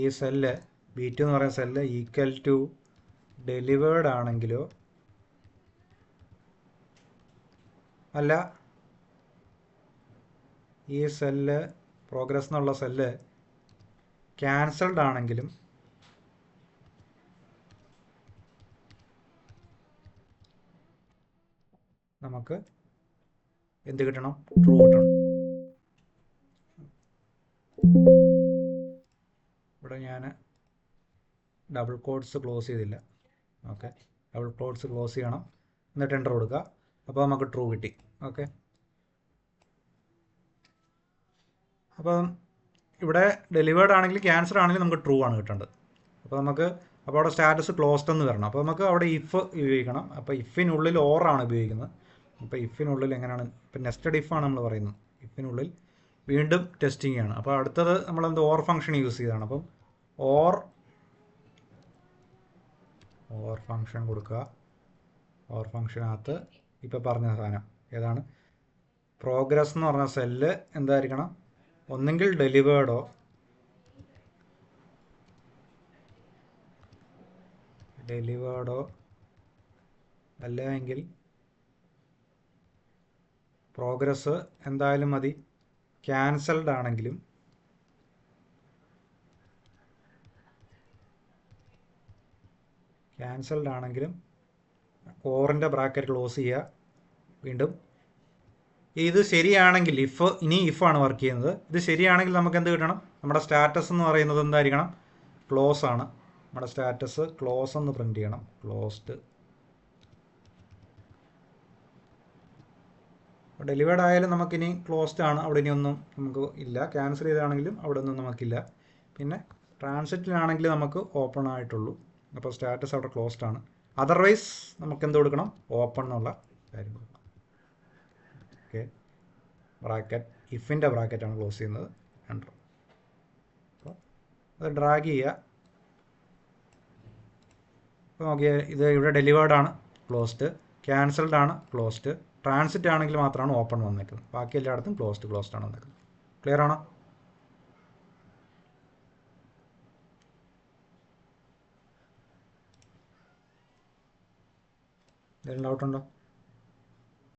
ഈ സെല്ല് B2 എന്ന് പറയുന്ന സെല്ല് ഈക്വൽ ടു ഡെലിവേർഡ് ആണെങ്കിലോ അല്ല ഈ സെല്ല് പ്രോഗ്രസ് എന്നുള്ള സെല്ല് ക്യാൻസൽഡ് ആണെങ്കിലും നമുക്ക് എന്ത് കിട്ടണം? ട്രൂ കിട്ടണം. ഇവിടെ ഞാൻ ഡബിൾ കോഡ്സ് ക്ലോസ് ചെയ്തില്ല. ഓക്കെ, ഡബിൾ കോഡ്സ് ക്ലോസ് ചെയ്യണം, എന്നിട്ട് എൻ്റർ കൊടുക്കുക. അപ്പോൾ നമുക്ക് ട്രൂ കിട്ടി. ഓക്കെ. അപ്പം ഇവിടെ ഡെലിവേർഡ് ആണെങ്കിൽ ക്യാൻസൽ ആണെങ്കിൽ നമുക്ക് ട്രൂ ആണ് കിട്ടേണ്ടത്. അപ്പോൾ അവിടെ സ്റ്റാറ്റസ് ക്ലോസ്ഡ് എന്ന് വരണം. അപ്പോൾ നമുക്ക് അവിടെ ഇഫ് ഉപയോഗിക്കണം. അപ്പോൾ ഇഫിനുള്ളിൽ ഓറാണ് ഉപയോഗിക്കുന്നത്. അപ്പോൾ ഇഫിനുള്ളിൽ എങ്ങനെയാണ്, ഇപ്പം നെസ്റ്റഡ് ഇഫാണ് നമ്മൾ പറയുന്നത്. ഇഫിനുള്ളിൽ വീണ്ടും ടെസ്റ്റിംഗ് ആണ്. അപ്പോൾ അടുത്തത് നമ്മളെന്ത് ഓർ ഫംഗ്ഷൻ യൂസ് ചെയ്തതാണ്. അപ്പം ഓർ ഫംഗ്ഷൻ കൊടുക്കുക. ഓർ ഫംഗ്ഷനകത്ത് ഇപ്പോൾ പറഞ്ഞ സാധനം ഏതാണ്, പ്രോഗ്രസ് എന്ന് പറഞ്ഞ സെല്ല് എന്തായിരിക്കണം, ഒന്നെങ്കിൽ ഡെലിവേർഡോ അല്ലെങ്കിൽ പ്രോഗ്രസ് എന്തായാലും മതി. ക്യാൻസൽഡ് ആണെങ്കിലും ഓറിൻ്റെ ബ്രാക്കറ്റ് ക്ലോസ് ചെയ്യുക. വീണ്ടും ഇത് ശരിയാണെങ്കിൽ ഇഫാണ് വർക്ക് ചെയ്യുന്നത്. ഇത് ശരിയാണെങ്കിൽ നമുക്ക് എന്ത് കിട്ടണം, നമ്മുടെ സ്റ്റാറ്റസ് എന്ന് പറയുന്നത് എന്തായിരിക്കണം, ക്ലോസ് ആണ്. നമ്മുടെ സ്റ്റാറ്റസ് ക്ലോസ് എന്ന് പ്രിൻ്റ് ചെയ്യണം. ക്ലോസ്ഡ്. ഡെലിവേർഡ് ആയാലും നമുക്കിനി ക്ലോസ്ഡ് ആണ്, അവിടെ ഇനി ഒന്നും നമുക്ക് ഇല്ല. ക്യാൻസൽ ചെയ്താണെങ്കിലും അവിടെ ഒന്നും നമുക്കില്ല. പിന്നെ ട്രാൻസിറ്റിലാണെങ്കിൽ നമുക്ക് ഓപ്പൺ ആയിട്ടുള്ളൂ. അപ്പോൾ സ്റ്റാറ്റസ് അവിടെ ക്ലോസ്ഡ് ആണ്. അതർവൈസ് നമുക്ക് എന്ത് കൊടുക്കണം, ഓപ്പൺ എന്നുള്ള കാര്യം കൊടുക്കണം. ഓക്കെ. ബ്രാക്കറ്റ് ഇഫിൻ്റെ ബ്രാക്കറ്റാണ് ക്ലോസ് ചെയ്യുന്നത്. എൻ്റർ. അപ്പോൾ അത് ഡ്രാഗ് ചെയ്യുക. അപ്പോൾ നോക്കിയാൽ ഇത് ഇവിടെ ഡെലിവേർഡ് ആണ്, ക്ലോസ്ഡ്. ക്യാൻസൽഡ് ആണ്, ക്ലോസ്ഡ്. ട്രാൻസിറ്റ് ആണെങ്കിൽ മാത്രമാണ് ഓപ്പൺ വന്നേക്കുന്നത്. ബാക്കി എല്ലായിടത്തും ക്ലോസ്ഡ് ആണ് വന്നേക്കുന്നത്. ക്ലിയർ ആണോ? എന്തെങ്കിലും ഡൗട്ട് ഉണ്ടോ?